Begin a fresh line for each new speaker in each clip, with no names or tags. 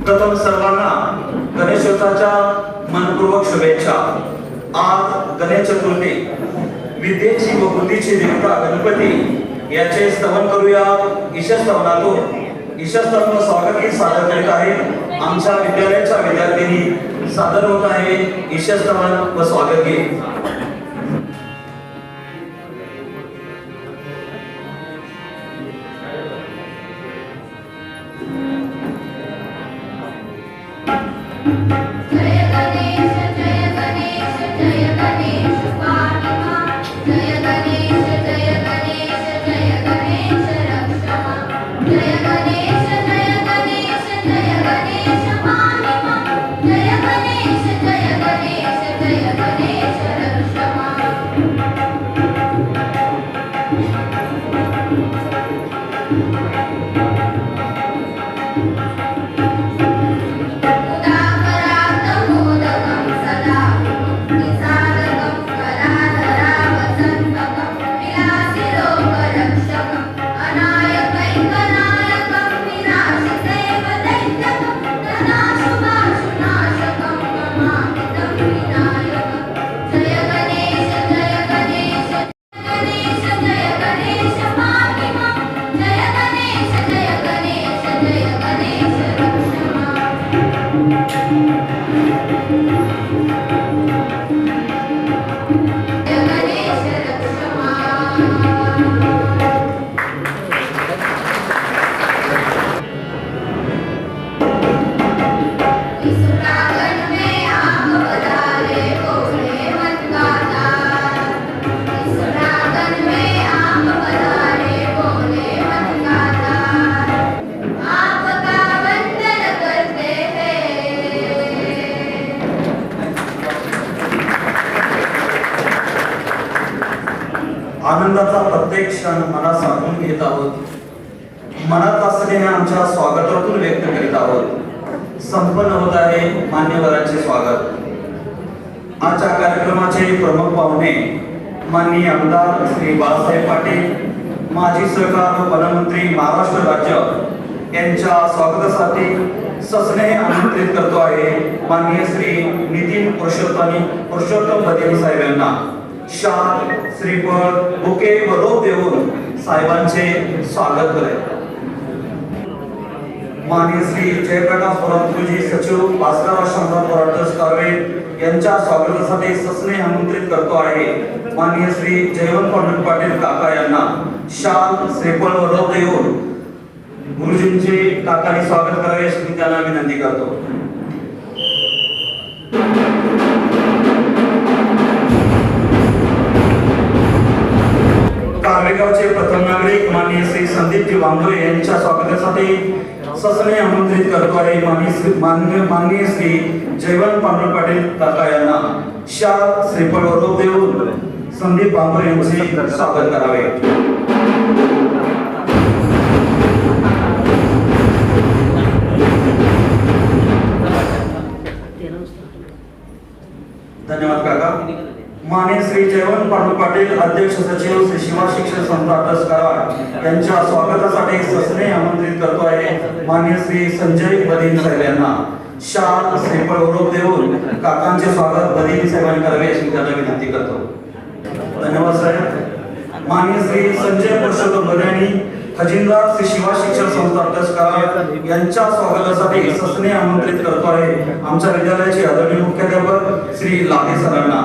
प्रथम सर्वांना गणेशोत्सवाच्या मनपूर्वक शुभेच्छा। आज गणेश चतुर्थी, विद्येची व बुद्धीची देवता गणपती याचे स्तवन करूया। ईशस्तवनातून ईशस्तवन स्वागत गीत सादर करीत आहे आमच्या विद्यालयाच्या विद्यार्थिनी। सादर होत आहे ईशस्तवन व स्वागत गीत। आनंदाचा प्रत्येक क्षण मनात साठवून घेत आहोत। मनात असलेल्या आमच्या स्वागतातून व्यक्त करीत आहोत। संपन्न होत आहे मान्यवरांचे स्वागत। आजच्या कार्यक्रमाचे प्रमुख पाहुणे माननीय आमदार श्री बाळासाहेब पाटील, माजी सहकार व वनमंत्री महाराष्ट्र राज्य यांच्या स्वागतासाठी सस्नेह आमंत्रित करतो आहे माननीय श्री नितीन पुरुषोत्तम बदेली साहेब यांना। शाल, श्रीफळ, बुके व रोप देऊन साहेबांचे स्वागत करेल। माननीय श्री जयप्रकाश परमपूजी सचिव भास्कर शंकर पराठस कारवे यांच्या स्वागतासाठी सस्नेह आमंत्रित करतो आहे माननीय श्री जयवंत पाटील काका यांना। शाल, श्रीफळ व रोप देऊन गुरुजींचे काकांनी स्वागत करावे अशी मी त्यांना विनंती करतो। कारवेगावचे प्रथम नागरिक माननीय श्री संदीपजी वांगोळे यांच्या स्वागतासाठी सस्नेह आमंत्रित करतो आहे माननीय श्री जयवंत पाटील काका यांना। शाल, श्रीफळ व रोप देऊन संदीप वांगोळे यांचे स्वागत करावे। धन्यवाद काका। माननीय श्री जयवंत पाटील अध्यक्ष सचिव श्री शिवा शिक्षण संस्था ट्रस्ट कराड यांच्या स्वागतासाठी सस्नेह आमंत्रित करतो आहे माननीय श्री संजय बदेली साहेब यांना। शाल, श्रीफळ व रोप देऊन काकांचे स्वागत बदेली साहेबांनी करावे अशी त्यांना विनंती करतो। धन्यवाद साहेब। माननीय श्री संजय पुरुषोत्तम बदेली खजिनदार श्री शिवा शिक्षण संस्था ट्रस्ट कराड यांच्या स्वागतासाठी सस्नेह आमंत्रित करतो आहे आमच्या विद्यालयाचे आदरणीय मुख्याध्यापक श्री लागे सरांना।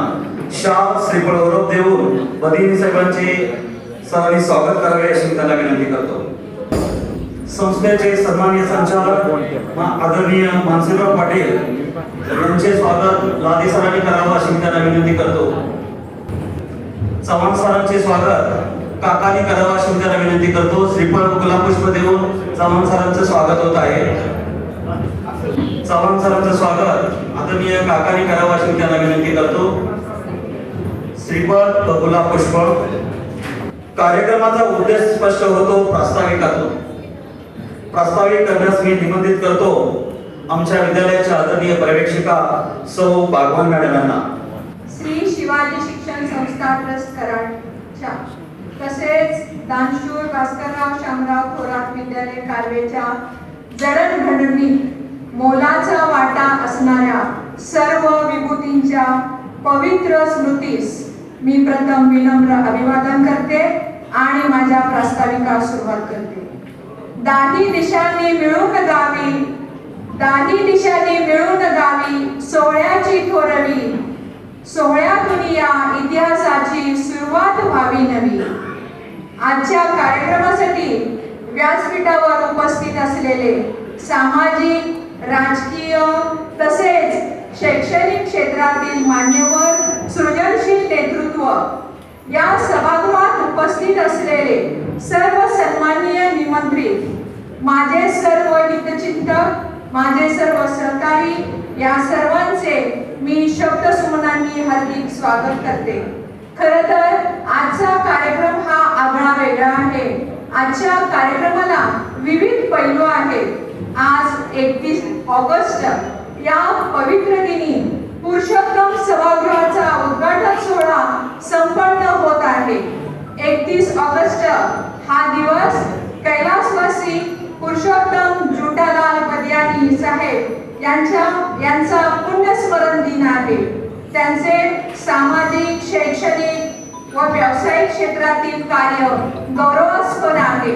शाल, श्रीफळ व रोप देऊन बदेली साहेबांचे सर्वांनी स्वागत करावे अशी त्यांना विनंती करतो। संस्थेचे सन्माननीय संचालक आदरणीय मानसीराव पाटील यांचे स्वागत लागे सरांनी करावं अशी त्यांना विनंती करतो। चव्हाण सरांचे स्वागत काकांनी करावं अशी त्यांना विनंती करतो। श्रीफळ व गुलाबपुष्प देऊन चव्हाण सरांचे स्वागत होत आहे। चव्हाण सरांचे स्वागत आदरणीय काकांनी करावं अशी त्यांना विनंती करतो। श्रीफळ व गुलाबपुष्प। कार्यक्रमाचा उद्देश स्पष्ट होतो प्रास्ताविकातून। प्रास्ताविक करण्यास मी निमंत्रित करतो आमच्या विद्यालयाच्या आदरणीय पर्यवेक्षिका सौ बागवान मॅडम यांना।
श्री शिवाजी शिक्षण संस्था ट्रस्ट कराडच्या तसेच दानशूर भास्करराव शामराव थोरात विद्यालय कारवेच्या जडणघडणी मोलाचा वाटा असणाऱ्या सर्व विभूतींच्या पवित्र स्मृतीस मी प्रथम विनम्र अभिवादन करते आणि माझ्या प्रास्ताविकास सुरुवात करते. दाही दिशांनी मिळून गावी, दाही दिशांनी मिळून गावी सोहळ्याची थोरवी, सोहळ्यातून या इतिहासाची सुरुवात व्हावी नवी. आजच्या कार्यक्रमासाठी व्यासपीठावर उपस्थित असलेले सामाजिक, राजकीय तसेच शैक्षणिक क्षेत्रातील मान्यवर, सृजनशील नेतृत्व, या सभागृहात उपस्थित असलेले सर्व सन्माननीय निमंत्रित, माझे सर्व हितचिंतक, माझे सर्व सहकारी, या सर्वांचे मी शब्दसुमनांनी हार्दिक स्वागत करते. खरं तर आजचा कार्यक्रम हा आगळा वेगळा आहे. आजच्या कार्यक्रमाला विविध पैलू आहेत. आज 31 ऑगस्ट या पवित्र दिनी पुरुषोत्तम सभागृहाचा उद्घाटन सोहळा संपन्न होत आहे. 31 ऑगस्ट हा दिवस कैलासवासी पुरुषोत्तम जुटालाल बदियानी साहेब यांचा पुण्यस्मरण दिन आहे. त्यांचे सामाजिक, शैक्षणिक व व्यावसायिक क्षेत्रातील कार्य गौरवास्पद आहे.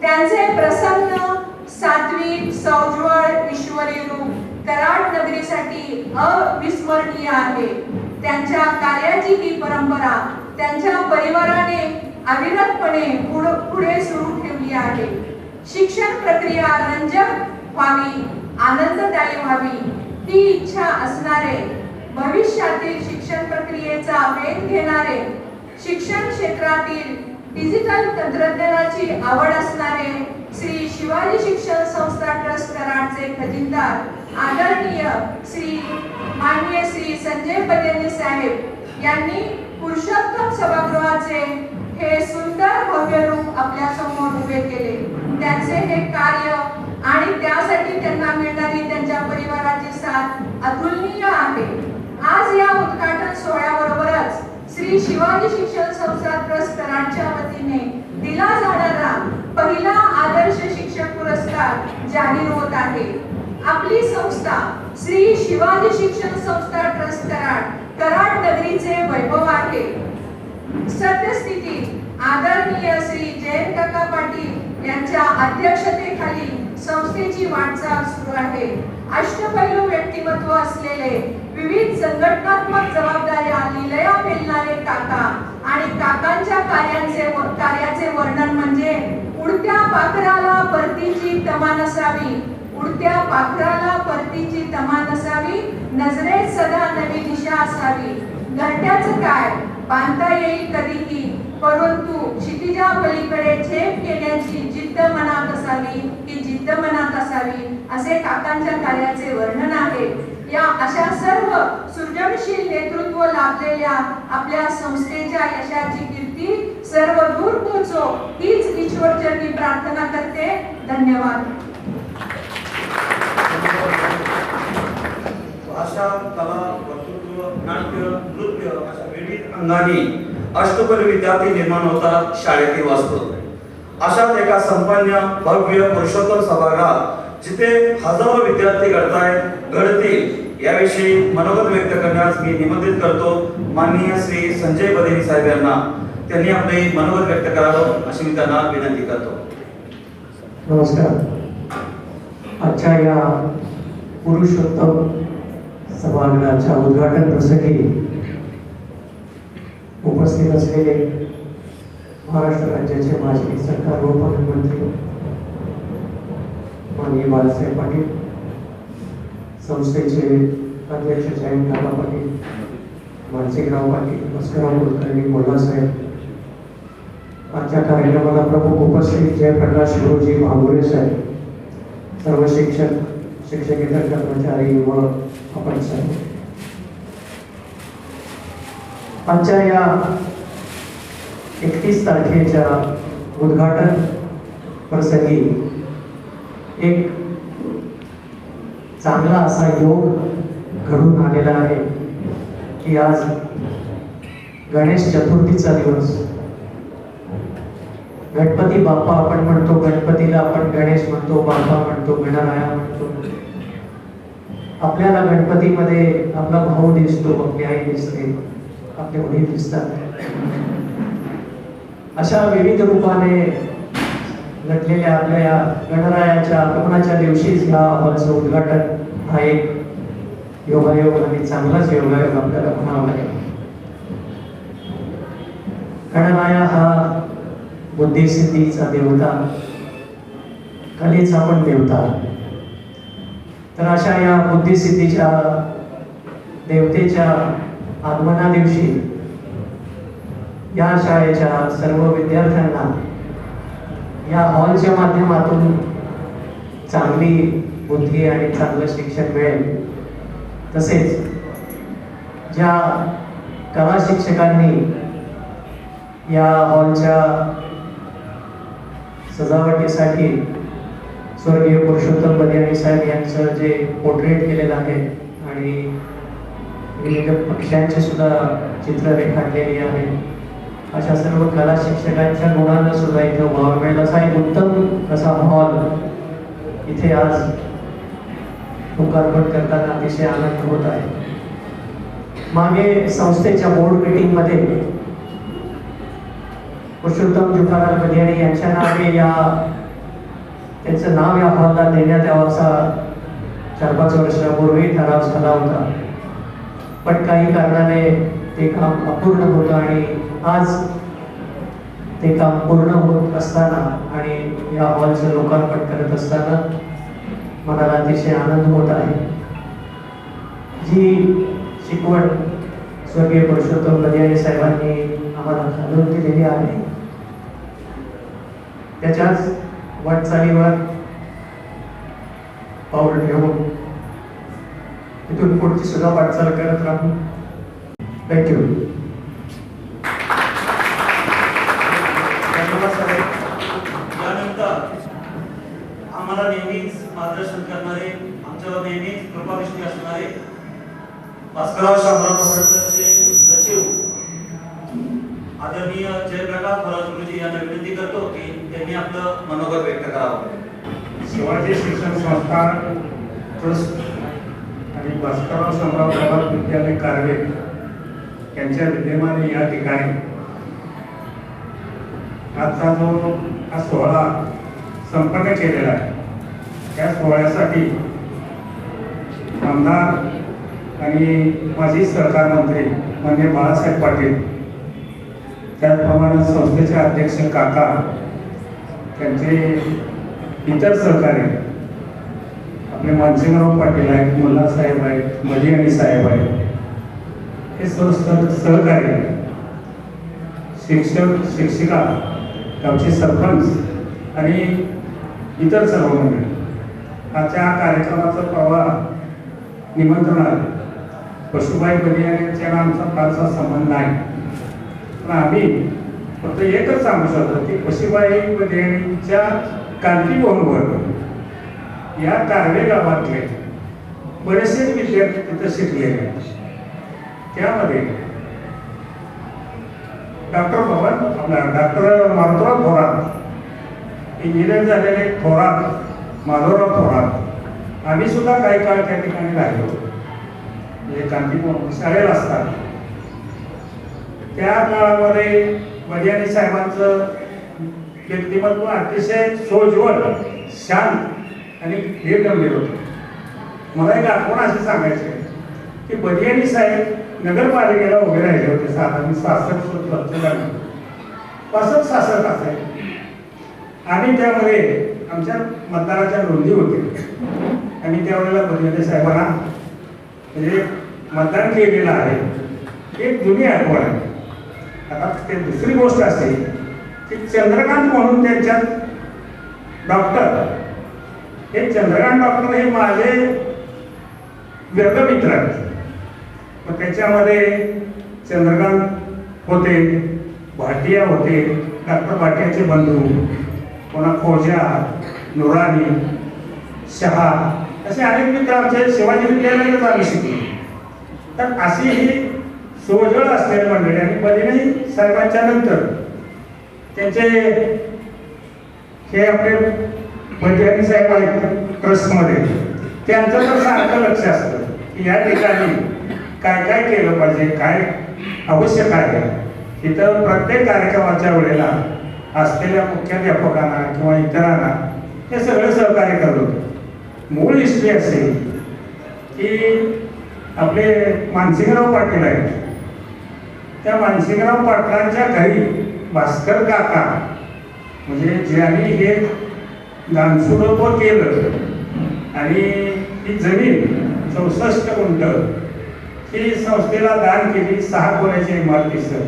त्यांचे प्रसन्न, सात्विक, सौज्वळ ईश्वरी रूप कराड नगरीसाठी अविस्मरणीय आहे. त्यांच्या कार्याची ही परंपरा त्यांच्या परिवाराने अविरतपणे पुढे सुरू ठेवली आहे. शिक्षण प्रक्रिया रंजक व्हावी, आनंददायी व्हावी ही इच्छा असणारे, भविष्यातील शिक्षण प्रक्रियेचा वेध घेणारे, शिक्षण क्षेत्रातील डिजिटल तंत्रज्ञानाची आवड असणारे श्री शिवाजी शिक्षण संस्था ट्रस्ट कराडचे खजिनदार आदरणीय माननीय श्री संजय बदेनी साहेब यांनी पुरुषोत्तम सभागृहाचे हे सुंदर भव्य रूप आपल्या समोर उभे केले. त्यांचे हे कार्य आणि त्यासाठी त्यांना मिळणारी त्यांच्या परिवाराची साथ अतुलनीय आहे. आज या उद्घाटन सोहळ्याबरोबरच श्री शिवाजी शिक्षण संस्था ट्रस्ट कराडच्या वतीने दिला जाणारा पहिला आदर्श शिक्षक पुरस्कार जाहीर होत आहे. आपली संस्था श्री शिवाजी शिक्षण संस्था ट्रस्ट कराड नगरीचे वैभव आहे. सद्यस्थिती आदरणीय श्री जयंत काका पाटील यांच्या अध्यक्षतेखाली संस्थेची वाटचाल सुरू आहे. अष्टपैलू व्यक्तिमत्व असलेले, विविध संघटनात्मक जबाबदाऱ्या लीलया पेलणारे काका आणि काकांच्या कार्याचे वर्णन म्हणजे उडत्या पाखराला परतीची तमा नसावी, उडत्या पाखराला परतीची तमा नसावी, नजरेत सदा नवी दिशा असावी. घरट्याचं काय बांधता येईल कधीही, परंतु क्षितिजा पलीकडे झेप घेण्याची जिद्द मनात असावी, ही जिद्द मनात असावी, असे काकांच्या कार्याचे वर्णन आहे. या अशा सर्व सृजनशील नेतृत्व लाभलेल्या आपल्या संस्थेच्या यशाची कीर्ती सर्व दूर पोहोचो हीच ईश्वरचरणी प्रार्थना करते. धन्यवाद.
भाषा, कला, वक्तृत्व, नाट्य, नृत्य अशा विविध अंगाने अष्टपैलू विद्यार्थी निर्माण होतात शाळेतील वास्तव. अशाच एका संपन्न भव्य पुरुषोत्तम सभागृहात जिथे हजारो विद्यार्थी घडतील याविषयी मनोगत व्यक्त करण्यास मी निमंत्रित करतो माननीय श्री संजय बदेनी साहेब यांना. त्यांनी आपले मनोगत व्यक्त करावं अशी मी त्यांना विनंती करतो.
नमस्कार. आजच्या या पुरुषोत्तम सभागृहाच्या उद्घाटन प्रसंगी उपस्थित असलेले महाराष्ट्र राज्याचे माजी सरकार उपमुख्यमंत्री माननीय बाळासाहेब पाटील, संस्थेचे अध्यक्ष जयंत काका पाटील, मानसिंगराव पाटील, भास्करराव कुलकर्णी, मोल्ला साहेब, आजच्या कार्यक्रमाला प्रमुख उपस्थित जयप्रकाश गुरुजी भांगुरे साहेब, सर्व शिक्षक, शिक्षकेतर कर्मचारी व आपण सर्व. आजच्या या 31 तारखेच्या उद्घाटन प्रसंगी एक चांगला असा योग घडून आलेला आहे की आज गणेश चतुर्थीचा दिवस गणपती बाप्पा आपण म्हणतो, गणपतीला आपण गणेश म्हणतो, बाप्पा म्हणतो, गणराया म्हणतो. आपल्याला गणपतीमध्ये आपला भाऊ दिसतो, आपली आई दिसते, आपले वडील दिसतात. अशा विविध रूपाने नटलेल्या आपल्या या गणरायाच्या आगमनाच्या दिवशीच ह्या हॉलचं उद्घाटन हा एक योगायोग आणि चांगलाच योगायोग आपल्याला म्हणावा लागेल. गणराया हा बुद्धिसिद्धीचा देवता, कलेचा पण देवता. तर अशा या बुद्धिसिद्धीच्या देवतेच्या आगमना दिवशी या शाळेच्या सर्व विद्यार्थ्यांना या हॉलच्या माध्यमातून चांगली बुद्धी आणि चांगलं शिक्षण मिळेल. तसेच ज्या कला शिक्षकांनी या हॉलच्या सजावटीसाठी स्वर्गीय पुरुषोत्तम बलियाणी साहेब यांचं जे पोर्ट्रेट केलेलं आहे आणि विविध पक्ष्यांची सुद्धा चित्र रेखाटलेली आहे, अशा सर्व कला शिक्षकांच्या गुणांना सुद्धा इथे वाव मिळेल असा एक उत्तम असा हॉल इथे आज लोकार्पण करताना अतिशय आनंद होत आहे. मागे संस्थेच्या बोर्ड मीटिंग मध्ये पुरुषोत्तम जुफारार बलियाणी यांच्या नावे त्यांचं नाव या हॉलला देण्यात यावं असा 4-5 वर्षापूर्वी ठराव झाला होता. पण काही कारणाने ते काम अपूर्ण होतं आणि आज ते काम पूर्ण होत असताना आणि या हॉलचं लोकार्पण करत असताना मला अतिशय आनंद होत आहे. जी शिकवण स्वर्गीय पुरुषोत्तम बलियाणी साहेबांनी आम्हाला घालून दिलेली आहे, त्याच्याच वाटचालीवर पाऊल ठेवून इथून पुढची सुद्धा वाटचाल करत राहू. थँक्यू.
यानंतर आम्हाला नेहमीच मार्गदर्शन करणारे, आमच्यावर नेहमीच कृपादृष्टी असणारे भास्करराव शामराव पवारचे सचिव आदरणीय जयप्रकाश भरत गुरुजी यांना विनंती करतो की त्यांनी आपलं मनोगत व्यक्त करावं.
शिवाजी शिक्षण संस्था ट्रस्ट आणि भास्करराव शामराव पवार विद्यालय कारवे यांच्या विद्यमाने या ठिकाणी आजचा जो हा सोहळा संपन्न केलेला आहे, त्या सोहळ्यासाठी आमदार आणि माजी सहकार मंत्री माननीय बाळासाहेब पाटील, त्याचप्रमाणे संस्थेचे अध्यक्ष काका, त्यांचे इतर सहकारी आपले मानसिंगराव पाटील आहेत, मुल्ला साहेब आहेत, बलियाणी साहेब आहेत, हे सर्व सहकारी, शिक्षक शिक्षिका, गावचे सरपंच आणि इतर सर्व मंडळी, आजच्या कार्यक्रमाचा प्रवाह निमंत्रण आहे. पशुभाई बलियाणी आमचा फारसा संबंध नाही, पण आम्ही फक्त एकच सांगू शकतो की पशुभाई बलियाणीच्या कांतीभवनवर या कारवे गावातले बरेचसे विद्यार्थी तिथं शिकलेले आहेत. त्यामध्ये डॉक्टर माधवराव थोरात, इंजिनियर झालेले थोरात माधवराव थोरात, आम्ही सुद्धा काही काळ त्या ठिकाणी राहिलो, म्हणजे कांतीभवन शाळेला असतात. त्या काळामध्ये बलियाणी साहेबांचं व्यक्तिमत्व अतिशय सोज्वळ, शांत आणि हे गंभीर होतं. मला एक आठवण अशी सांगायची आहे की बलियाणी साहेब नगरपालिकेला उभे राहिले होते साधारण 66 असायचे. आणि त्यामध्ये आमच्या मतदाराच्या नोंदी होत्या आणि त्यावेळेला बलियाणी साहेबांना म्हणजे मतदान केलेलं आहे, एक जुनी आठवण आहे. आता ते दुसरी गोष्ट असे की चंद्रकांत म्हणून त्यांच्यात डॉक्टर, हे चंद्रकांत डॉक्टर हे माझे वर्गमित्र आहेत. मग त्याच्यामध्ये चंद्रकांत होते, भाटिया होते, डॉक्टर भाटियाचे बंधू, पुन्हा खोजा, नुरानी, शहा, असे अनेक मित्र आमच्या शिवाजी विद्यालयातच आम्ही शिकलो. तर अशी ही सोजवळ असलेली मंडळी आणि बलियाणी साहेबांच्या नंतर त्यांचे हे आपले बंजारी साहेब आहेत ट्रस्टमध्ये, त्यांचं तर सारखं लक्ष असतं की या ठिकाणी काय काय केलं पाहिजे, काय आवश्यक आहे. इथं प्रत्येक कार्यक्रमाच्या वेळेला असलेल्या मुख्याध्यापकांना किंवा इतरांना हे सगळं सहकार्य करत होतं. मूळ हिस्ट्री असेल की आपले मानसिंगराव पाटील आहेत, त्या मानसिंगराव पाटलांच्या घरी भास्कर काका म्हणजे ज्यांनी हे गानसुरोप केलं आणि ही जमीन 64 गुंठ ही संस्थेला दान केली 6 खोल्याच्या इमारतीसह.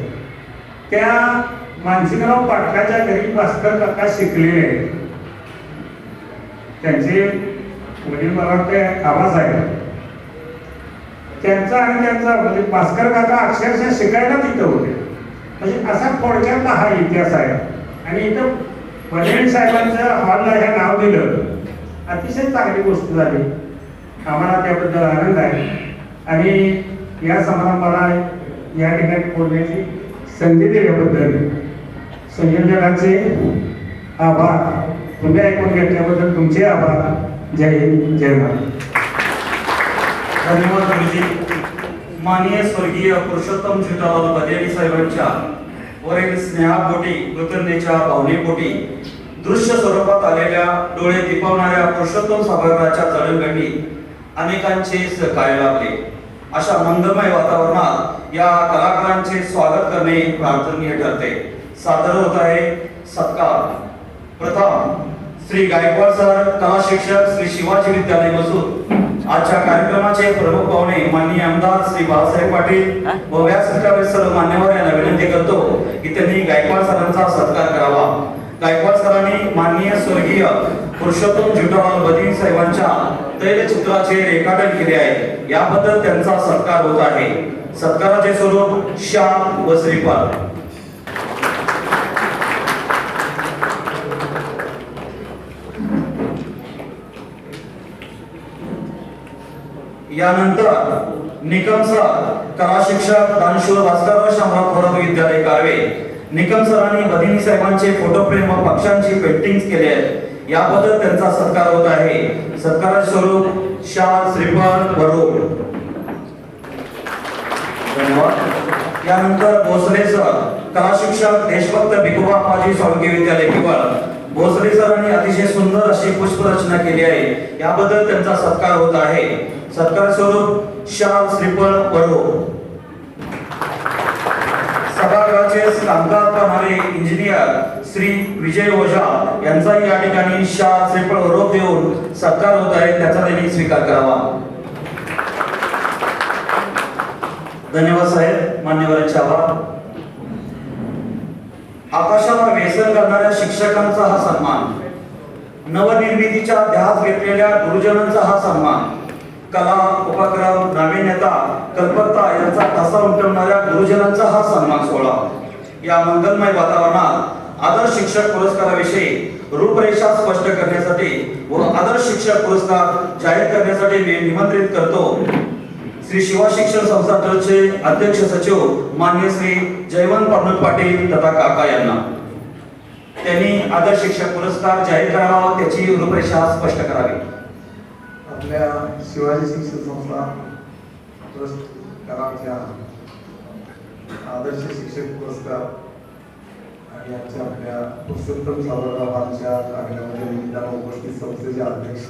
त्या मानसिंगराव पाटलाच्या घरी भास्कर काका शिकलेले आहेत. त्यांचे वडील मला वाटतं आवाज आहे त्यांचा आणि त्यांचा म्हणजे भास्कर काका अक्षरशः शिकायला तिथं होते. म्हणजे असा थोडक्यातला हा इतिहास आहे. आणि इथं बंजारी साहेबांचं हॉलला हे नाव दिलं, अतिशय चांगली गोष्ट झाली. आम्हाला त्याबद्दल आनंद आहे. आणि या समारंभाला या ठिकाणी बोलण्याची संधी दिल्याबद्दल संयोजकांचे आभार. तुम्ही ऐकून घेतल्याबद्दल तुमचे आभार. जय हिंद, जय महाराष्ट्र.
धन्यवाद गुरुजी. माननीय स्वर्गीय पुरुषोत्तम झुटालाल बदेडी साहेबांच्या वरील स्नेहापोटी कृतज्ञतेच्या भावनेपोटी दृश्य स्वरूपात आलेल्या डोळे दिपवणाऱ्या पुरुषोत्तम सभागृहाच्या जडणघडणी अनेकांचे सहकार्य लाभले. अशा मंगलमय वातावरणात या कलाकारांचे स्वागत करणे प्रार्थनीय ठरते. सादर होत आहे सत्कार. प्रथम श्री गायकवाड सर, कला शिक्षक, श्री शिवाजी विद्यालय मसूद. आजच्या कार्यक्रमाचे प्रमुख पाहुणे माननीय आमदार श्री बाळासाहेब पाटील व व्यासपीठावर सर्व मान्यवर यांना विनंती करतो की त्यांनी गायकवाड सरांचा सत्कार करावा. गायकवाड सरांनी माननीय स्वर्गीय पुरुषोत्तम झुटालाल बदेडी साहेबांच्या तैलचित्राचे रेखाटन केले आहे. याबद्दल त्यांचा सत्कार होत आहे. सत्काराचे स्वरूप शाल व श्रीफळ. यानंतर निकम सर, कला शिक्षक, दानशूर भास्करराव शामराव थोरात विद्यालय कारवे. निकम सरांनी बदेडी साहेबांचे फोटो फ्रेम व पक्षांची पेंटिंग्स केले आहेत. याबद्दल त्यांचा सत्कार होत आहे. सत्काराचे स्वरूप शाल, श्रीफळ व रोप. धन्यवाद. यानंतर भोसले सर, कला शिक्षक, देशभक्त भिकोबा अप्पाजी सोळंके विद्यालय पिवळ. भोसले सरांनी अतिशय सुंदर अशी पुष्परचना केली आहे. याबद्दल त्यांचा सत्कार होत आहे. सत्कार स्वरूप शाल, श्रीफळ व रोप. सभागृहाचे कामकाज करणारे इंजिनियर श्री विजय ओझा यांचाही या ठिकाणी शाल, श्रीफळ व रोप देऊन सत्कार होत आहे. त्याचा त्यांनी स्वीकार करावा. धन्यवाद साहेब. मान्यवरांचे आभार. आकाशाला व्यसन करणाऱ्या शिक्षकांचा हा सन्मान, नवनिर्मितीच्या ध्यास घेतलेल्या गुरुजनांचा हा सन्मान, कला, उपक्रम, नाविन्यता, कल्पकता यांचा ठसा उमटवणाऱ्या गुरुजनांचा हा सन्मान सोहळा. या मंगलमय वातावरणात आदर्श शिक्षक पुरस्काराविषयी रूपरेषा स्पष्ट करण्यासाठी व आदर्श शिक्षक पुरस्कार जाहीर करण्यासाठी मी निमंत्रित करतो श्री शिवा शिक्षण संस्था ट्रस्टचे अध्यक्ष सचिव माननीय श्री जयवंत पाटील तथा काका यांना. त्यांनी आदर्श शिक्षक पुरस्कार जाहीर करावा व त्याची रूपरेषा स्पष्ट करावी.
आपल्या शिवाजी शिक्षण संस्था ट्रस्ट कराच्या आदर्श शिक्षक पुरस्कार आणि आजच्या आपल्या पुरुषोत्तम सावरकरांच्या कार्यक्रमाच्या निमित्तानं उपस्थित संस्थेचे अध्यक्ष,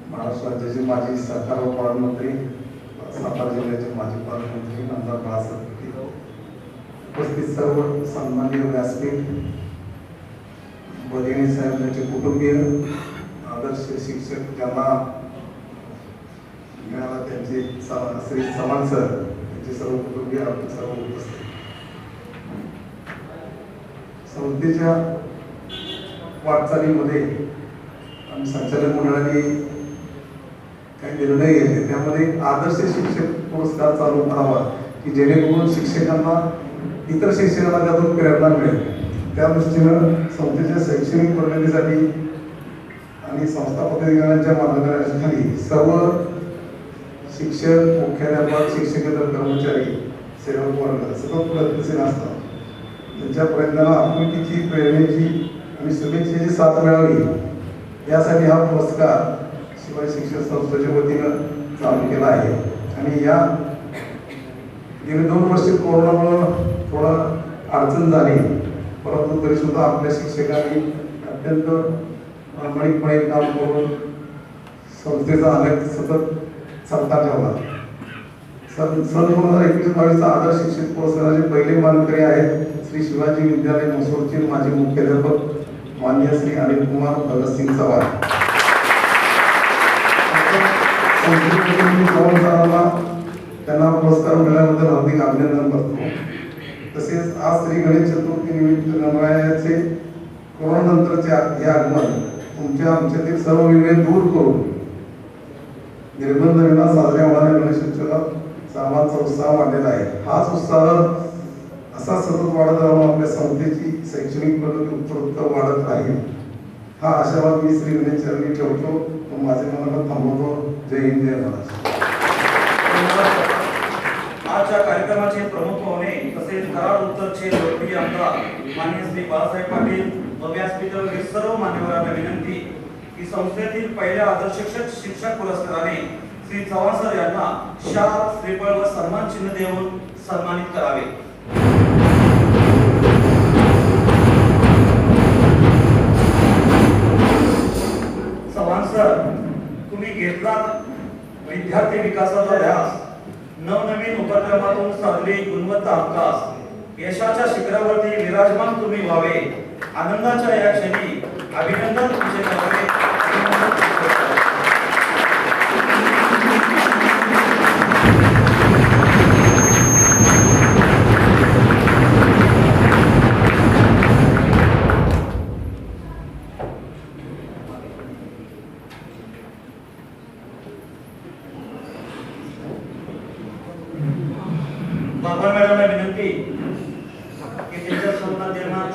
महाराष्ट्र राज्याचे माजी सहकार व पालकमंत्री, सातारा जिल्ह्याचे माजी पालकमंत्री आमदार बाळासाहेब पाटील, उपस्थित सर्व सन्माननीय व्यासपीठ, बदेडी साहेब यांचे कुटुंबीय, आदर्श शिक्षक ज्यांना मिळाला त्यांचे श्री चव्हाण सर यांचे सर्व कुटुंबीय, आपण सर्व उपस्थित. संस्थेच्या वाटचालीमध्ये आम्ही संचालक मंडळाने काही निर्णय घेतले. त्यामध्ये आदर्श शिक्षक पुरस्कार चालू करावा की जेणेकरून शिक्षकांना, इतर शिक्षकांना त्यातून प्रेरणा मिळेल. त्या दृष्टीनं संस्थेच्या शैक्षणिक प्रगतीसाठी आणि संस्था पदाधिकाऱ्यांच्या मार्गदर्शनाखाली सर्व शिक्षक, मुख्याध्यापक, शिक्षकेतर कर्मचारी, सेवक वर्ग सतत प्रयत्नशील असतात. त्यांच्या प्रयत्नाला आपुलकीची, प्रेरणेची आणि शुभेच्छेची साथ मिळावी यासाठी हा पुरस्कार शिवाय शिक्षण संस्थेच्या वतीनं चालू केला आहे. आणि या गेली 2 वर्ष कोरोनामुळं थोडं अडचण झाली, परंतु तरी सुद्धा आपल्या शिक्षकांनी अत्यंत प्रामाणिकपणे काम करून संस्थेचा आलेख सतत चालता ठेवला. सन 2021-22 आदर्श शिक्षक पुरस्काराचे पहिले मानकरी आहेत श्री शिवाजी विद्यालय म्हसोडचे माजी मुख्याध्यापक माननीय श्री अनिल कुमार भगतसिंग चव्हाण. त्यांना पुरस्कार मिळाल्याबद्दल हार्दिक अभिनंदन करतो. तसेच आज श्री गणेश चतुर्थी निमित्त गणरायाचे कोरोनानंतरचे हे आगमन तुमच्या आमच्यातील सर्व विघ्ने दूर करून निर्बंध विना साजऱ्या होणाऱ्या गणेशोत्सवात सर्वांचा उत्साह वाढलेला आहे. हाच उत्साह असा सतत वाढत राहून आपल्या संस्थेची शैक्षणिक प्रगती उत्तरोत्तर वाढत राहील हा आशावाद मी श्री गणेश चरणी ठेवतो व माझे मनाला थांबवतो. जय हिंद, जय महाराष्ट्र.
आजच्या कार्यक्रमाचे प्रमुख पाहुणे तसेच कराड उत्तरचे लोकप्रिय आमदार माननीय श्री बाळासाहेब पाटील व व्यासपीठावरील सर्व मान्यवरांना विनंती की संस्थेतील पहिल्या आदर्श शिक्षक पुरस्काराने श्री चव्हाण सर यांना शाल, श्रीफळ व सन्मान चिन्ह देऊन सन्मानित करावे. चव्हाण सर, तुम्ही घेतलात विद्यार्थी विकासाचा ध्यास, नवनवीन उपक्रमातून साधले गुणवत्ता अभ्यास, यशाच्या शिखरावरती विराजमान तुम्ही व्हावे. आनंदाच्या या क्षणी अभिनंदन तुमचे करावे. बाबा मॅडमला विनंती की त्यांच्या सन्मान देणार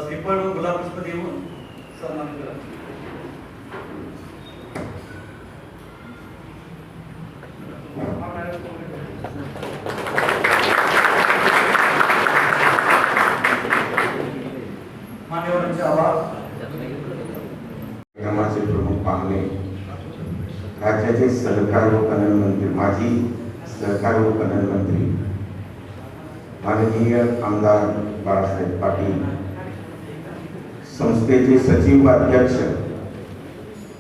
श्रीफळ व गुलाबपुष्प देऊन सन्मान करा. मान्यवरांचे आभार.
कार्यक्रमाचे प्रमुख पाहुणे राज्याचे सहकार व खनन मंत्री, माजी सहकार व खनन मंत्री माननीय आमदार बाळासाहेब पाटील, संस्थेचे सचिव अध्यक्ष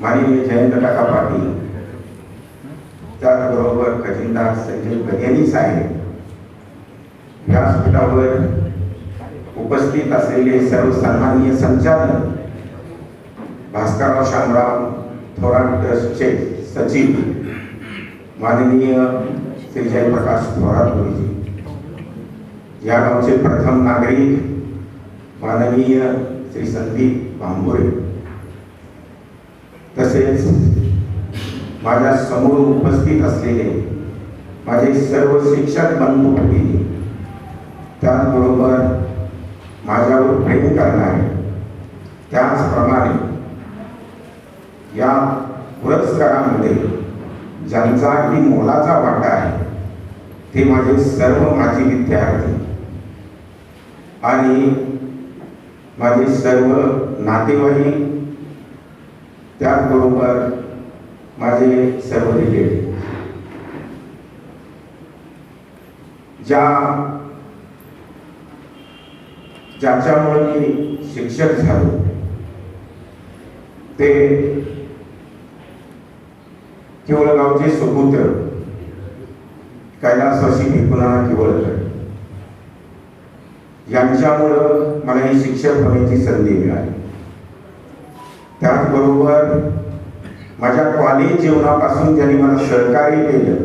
माननीय जयंत काका पाटील, त्याचबरोबर खजिनदार संजय गदेनी साहेब, व्यासपीठावर उपस्थित असलेले सर्व सन्माननीय संचालक, भास्करराव शामराव थोरात ट्रस्टचे सचिव माननीय श्री जयप्रकाश थोरात गुरुजी, या गावचे प्रथम नागरिक माननीय श्री संदीप भांबुरे, तसेच माझ्या समोर उपस्थित असलेले माझे सर्व शिक्षक बंधू भगिनी, त्याचबरोबर माझ्यावर प्रेम करणारे, त्याचप्रमाणे या पुरस्कारामध्ये ज्यांचा अगदी मोलाचा वाटा आहे ते माझे सर्व माजी विद्यार्थी आणि माझे सर्व नातेवाईक, त्याचबरोबर माझे सर्व रिलेटिव्ह, ज्याच्यामुळे मी शिक्षक झालो ते केवळ गावचे सुपुत्र कैलासवासी भिकुनाना केवळकर यांच्यामुळं मला ही शिक्षक होण्याची संधी मिळाली. त्याचबरोबर माझ्या कॉलेज जीवनापासून ज्यांनी मला सहकार्य केलं,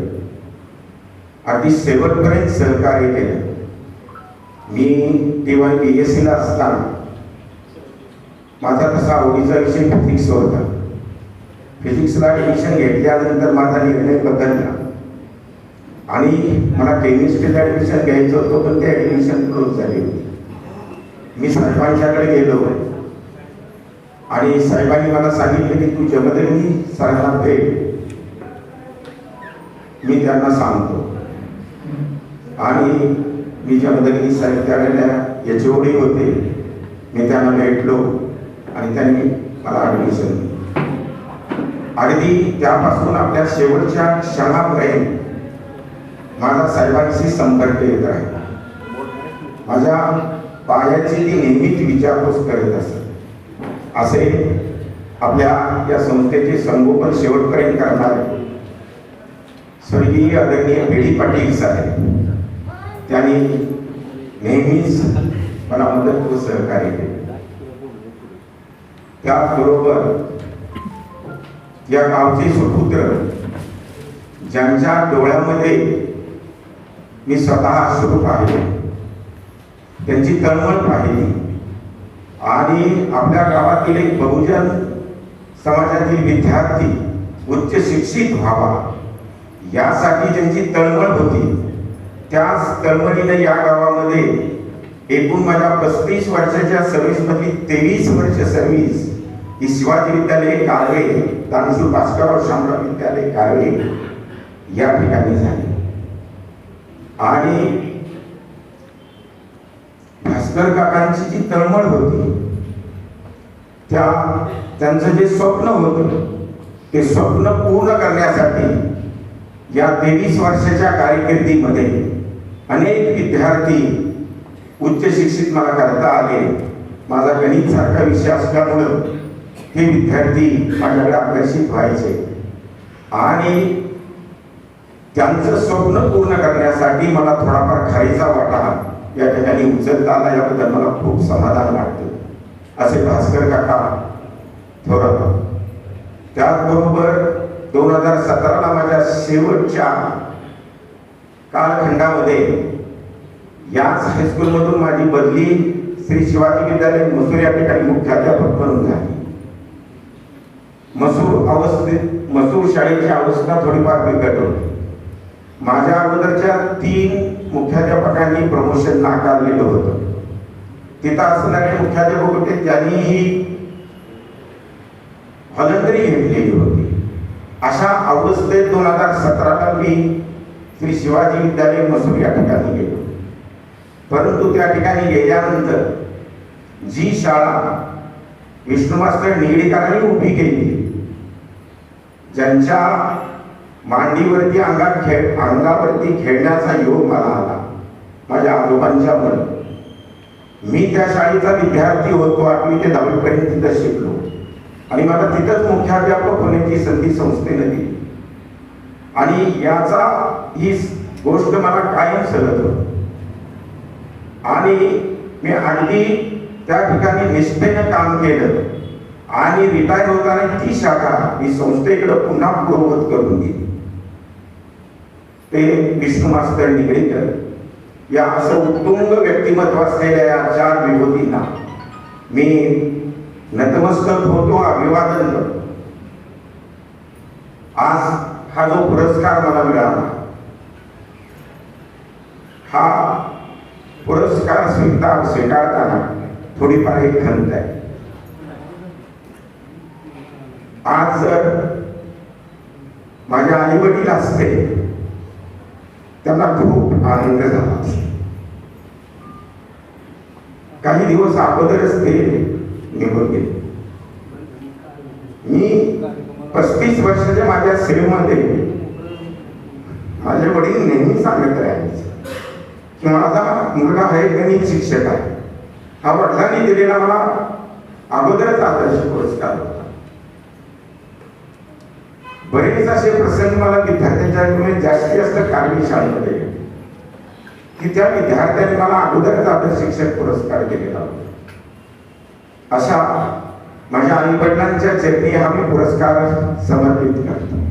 अगदी शेवटपर्यंत सहकार्य केलं. मी तेव्हा BSc ला असताना माझा तसा आवडीचा विषय फिजिक्स होता. फिजिक्सला ॲडमिशन घेतल्यानंतर माझा निर्णय बदलला आणि मला केमिस्ट्रीला ॲडमिशन घ्यायचं होतं, पण ते ॲडमिशन क्लोज झाली होती. मी साहेबांच्याकडे गेलो आणि साहेबांनी मला सांगितलं की तू जमदग्नी सरांना भेट. मी त्यांना सांगतो आणि मी जमदग्नी साहेब त्यावेळेला HOD होते. मी त्यांना भेटलो आणि त्यांनी मला ॲडमिशन दिली. अगदी त्यापासून आपल्या शेवटच्या क्षणापर्यंत माझा साहेबांशी संपर्क येत आहे. माझ्या पायाची ती नेहमीच विचारपूस करत असत. असे आपल्या या संस्थेचे संगोपन शेवटपर्यंत करणारे स्वर्गीय आदरणीय बी.डी. पाटील साहेब, त्यांनी नेहमीच मला मदत व सहकार्य केले. त्याचबरोबर या गावचे सुपुत्र ज्यांच्या डोळ्यामध्ये मी स्वतः अश्रू पाहिले, त्यांची तळमळ पाहिली आणि आपल्या गावातील एक बहुजन समाजातील विद्यार्थी उच्च शिक्षित व्हावा यासाठी ज्यांची तळमळ होती, त्याच तळमळीने या गावामध्ये एकूण माझ्या 35 वर्षाच्या सर्व्हिसमधली 23 वर्ष सर्व्हिस ही शिवाजी विद्यालय कारवे, दानशूर भास्करराव शामराव विद्यालय कारवे या ठिकाणी झाली. आणि भास्कर काकांची जी तळमळ होती, त्यांचं जे स्वप्न होतं ते स्वप्न पूर्ण करण्यासाठी या 23 वर्षाच्या कारकिर्दीमध्ये अनेक विद्यार्थी उच्च शिक्षित मला करता आले. माझा गणित सारखा विषय असल्यामुळं हे विद्यार्थी माझ्याकडे आकर्षित व्हायचे आणि त्यांचं स्वप्न पूर्ण करण्यासाठी मला थोडाफार खारीचा वाटा या ठिकाणी उचलता आला, याबद्दल मला खूप समाधान वाटतं. असे भास्कर काका थोरात. त्याचबरोबर 2017ला माझ्या शेवटच्या कालखंडामध्ये याच हायस्कूलमधून माझी बदली श्री शिवाजी विद्यालय मसूर या ठिकाणी मुख्याध्यापक म्हणून झाली. मसूर शाळेची अवस्था थोडीफार बिकट होती. माझ्या अगोदरच्या 3 मुख्याध्यापकांनी प्रमोशन नाकारलेलं होतं. तिथं असणारे मुख्याध्यापक होते त्यांनीही व्हॉलंटरी घेतलेली होती. अशा अवस्थेत 2017ला मी श्री शिवाजी विद्यालय मसूर या ठिकाणी गेलो. परंतु त्या ठिकाणी गेल्यानंतर जी शाळा विष्णू मास्तर निगडीकरांनी उभी केली, ज्यांच्या मांडीवरती अंगावरती खेळण्याचा योग मला आला माझ्या आजोबांच्या मुळे. मी त्या शाळेचा विद्यार्थी होतो. 8वी ते 10वी पर्यंत तिथं शिकलो आणि मला तिथंच मुख्याध्यापक होण्याची संधी संस्थेने दिली. आणि ही गोष्ट मला कायम सलत होती आणि मी अगदी त्या ठिकाणी निष्ठेनं काम केलं आणि रिटायर होताना ती शाखा मी संस्थेकडे पुन्हा पूर्ववत करून दिली. ते विष्णू मास्तर निगडीकर या असं उत्तुंग व्यक्तिमत्व असलेल्या या 4 विभूतींना मी नतमस्तक होतो, अभिवादन करतो. आज हा जो पुरस्कार मला मिळाला, हा पुरस्कार स्वीकारताना थोडीफार एक खंत आहे. आज जर माझे आई वडील असते त्यांना खूप आनंद झाला. काही दिवस अगोदरच ते निघून गेले. मी 35 वर्षाच्या माझ्या सेवेमध्ये माझे वडील नेहमी सांगत राहायचे की माझा मुलगा हा एक गणित शिक्षक आहे. हा वडिलांनी दिलेला मला अगोदरच आदर्श पुरस्कार होता. बरेच असे प्रसंग मला विद्यार्थ्यांच्या जास्तीत जास्त कारवी शाळेमध्ये की त्या विद्यार्थ्यांनी मला अगोदरच आदर्श शिक्षक पुरस्कार दिलेला होता. अशा माझ्या आई वडिलांच्या चरणी हा मी पुरस्कार समर्पित करतो.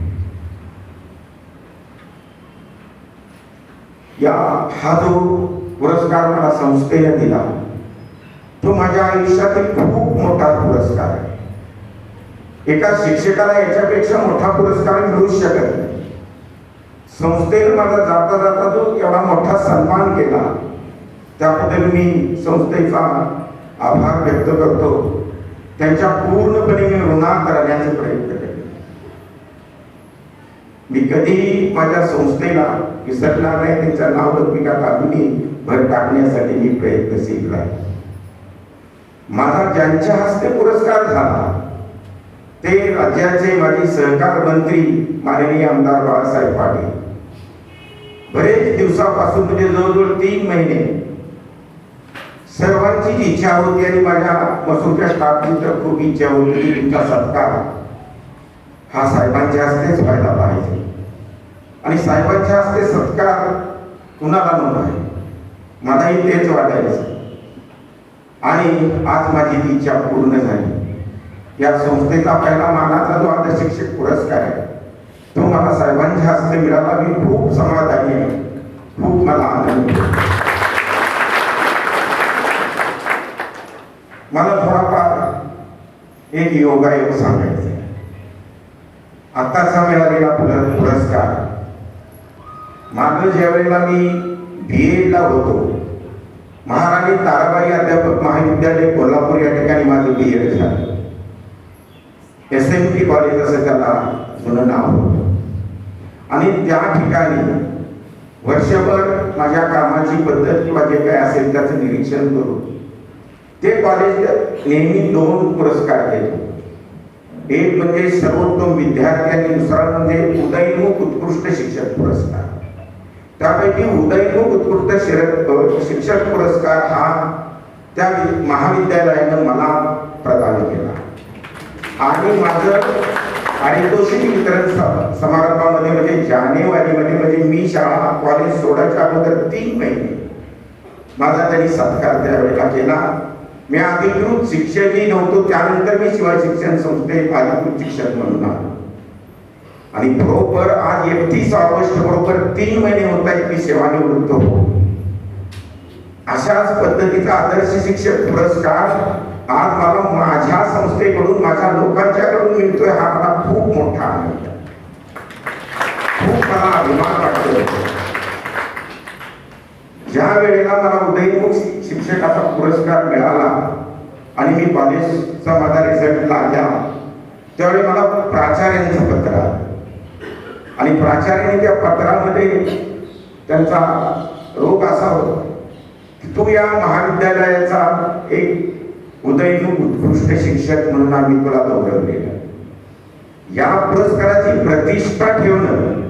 हा जो पुरस्कार मला संस्थेने दिला तो माझ्या आयुष्यातील खूप मोठा पुरस्कार आहे. एका शिक्षकाला याच्यापेक्षा मोठा पुरस्कार मिळू शकत नाही. संस्थेने माझा जाता जाता जो एवढा मोठा सन्मान केला त्याबद्दल मी संस्थेचा आभार व्यक्त करतो. त्यांच्या पूर्णपणे मी ऋणात राहण्याचे प्रयत्न केले. मी कधीही माझ्या संस्थेला विसरणार नाही. त्यांच्या नावलौकिकात अजूनही भर टाकण्यासाठी मी प्रयत्नशील आहे. माझा ज्यांच्या हस्ते पुरस्कार झाला ते राज्याचे माजी सहकार मंत्री माननीय आमदार बाळासाहेब पाटील. बरेच दिवसापासून म्हणजे जवळजवळ 3 महिने सर्वांचीच इच्छा होती आणि माझ्या मसूरच्या स्टाफची तर खूप इच्छा होती की तुमचा सत्कार हा साहेबांच्या हस्तेच व्हायला पाहिजे आणि साहेबांच्या हस्ते सत्कार कुणाला नव्हता. मलाही तेच वाटायचं आणि आज माझी ती इच्छा पूर्ण झाली. या संस्थेचा पहिला मानाचा जो आदर्श शिक्षक पुरस्कार आहे तो मला साहेबांच्या हस्ते मिळाला. मी खूप समाधानी आहे, खूप मला आनंद होतो. मला थोडाफार एक योगायोग सांगायचा आहे. आत्ताचा मिळालेला पुरस्कार मागं ज्या वेळेला मी BA ला होतो, महाराणी ताराबाई अध्यापक महाविद्यालय कोल्हापूर या ठिकाणी माझं BA झालं. SMT कॉलेज असं त्याला जुनं नाव होतं आणि त्या ठिकाणी वर्षभर माझ्या कामाची पद्धत किंवा जे काय असेल त्याचं निरीक्षण करून ते कॉलेज नेहमी 2 पुरस्कार देतो. एक म्हणजे सर्वोत्तम विद्यार्थी आणि दुसरा म्हणजे उदयोन्मुख उत्कृष्ट शिक्षक पुरस्कार. त्यापैकी उदयोन्मुख उत्कृष्ट शिक्षक पुरस्कार हा त्या महाविद्यालयानं मला प्रदान केला आणि माझं पारितोषिक वितरण समारंभामध्ये म्हणजे जानेवारीमध्ये म्हणजे मी शाळा कॉलेज सोडायच्या अगोदर 3 महिने माझा त्यांनी सत्कार त्यावेळेला केला. मी अधिकृत शिक्षकही नव्हतो, त्यानंतर मी शिवाय शिक्षण संस्थेत अधिकृत शिक्षक म्हणून आलो आणि बरोबर आज 31 ऑगस्ट बरोबर 3 महिने होत आहेत मी सेवानिवृत्त होतो. अशाच पद्धतीचा आदर्श शिक्षक पुरस्कार आज मला माझ्या संस्थेकडून माझ्या लोकांच्याकडून मिळतोय हा मला खूप मोठा आनंद आहे, खूप मला अभिमान वाटतो. ज्या वेळेला मला उदयोन्मुख शिक्षकाचा पुरस्कार मिळाला आणि मी कॉलेजचा माझा रिझल्ट लागला त्यावेळी मला प्राचार्यांचं पत्र आलं आणि प्राचार्याने त्या पत्रामध्ये त्यांचा रोग असा होता की तू या महाविद्यालयाचा एक उदयोन्मुख उत्कृष्ट शिक्षक म्हणून आम्ही तुला गौरवलेलं. या पुरस्काराची प्रतिष्ठा ठेवणं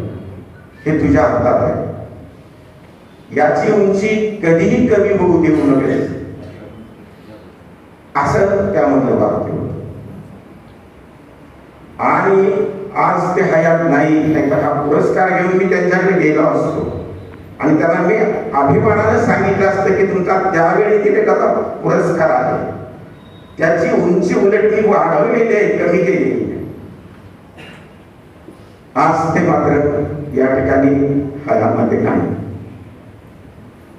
हे तुझ्या हातात आहे. याची उंची कधीही कमी होऊ देऊ नये असं त्यामधलं वाक्य होतं. आणि आज ते हयात नाही तर हा पुरस्कार घेऊन मी त्यांच्याकडे गेलो असतो आणि त्यांना मी अभिमानानं सांगितलं असतं की तुमचा त्यावेळी दिलेला पुरस्कार आहे त्याची उंची उलट मी वाढवलेली आहे, कमी केली. आज ते मात्र या ठिकाणी हयामध्ये नाही.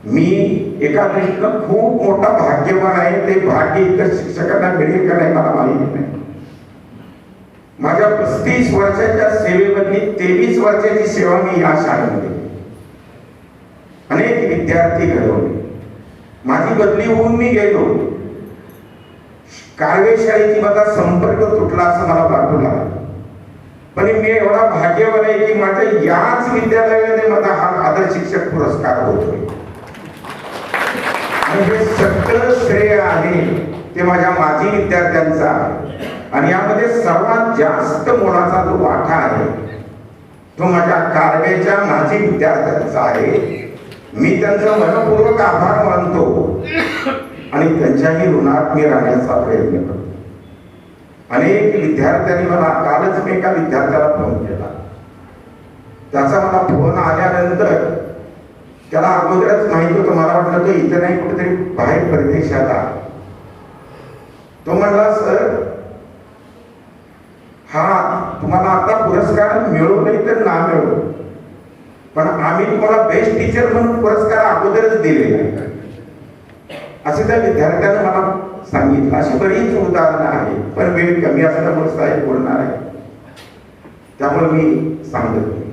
मी एका दृष्टीनं खूप मोठा भाग्यवान आहे. ते भाग्य इतर शिक्षकांना मिळेल का नाही मला माहिती नाही. माझ्या 35 वर्षाच्या सेवेमधली 23 वर्षाची सेवा मी या शाळेमध्ये अनेक विद्यार्थी घडवले. माझी बदली होऊन मी गेलो. कारवे शाळेची माझा संपर्क तुटला असं मला वाटू लागला. पण मी एवढा भाग्यवान आहे की माझ्या याच विद्यालयाने मला हा आदर्श शिक्षक पुरस्कार होतोय. हे सगळं श्रेय आहे ते माझ्या माजी विद्यार्थ्यांचा आणि यामध्ये सर्वात जास्त मोलाचा जो वाटा आहे तो माझ्या कारवेच्या माजी विद्यार्थ्यांचा आहे. मी त्यांचा मनपूर्वक आभार मानतो आणि त्यांच्याही ऋणात मी राहण्याचा प्रयत्न करतो. अनेक विद्यार्थ्यांनी मला कालच मी एका विद्यार्थ्याला फोन केला. त्याचा मला फोन आल्यानंतर त्याला अगोदरच माहिती होतं, मला वाटलं तो इथं नाही कुठेतरी बाहेर परदेशात आहे. तो म्हणला सर हा तुम्हाला आता पुरस्कार मिळो नाही तर ना मिळो पण आम्ही तुम्हाला बेस्ट टीचर म्हणून पुरस्कार अगोदरच दिलेला आहे असे त्या विद्यार्थ्यानं मला सांगितलं. अशी बरीच उदाहरणं आहेत पण वेळ कमी असल्यामुळे साहेब बोलणार आहे त्यामुळे मी सांगत नाही.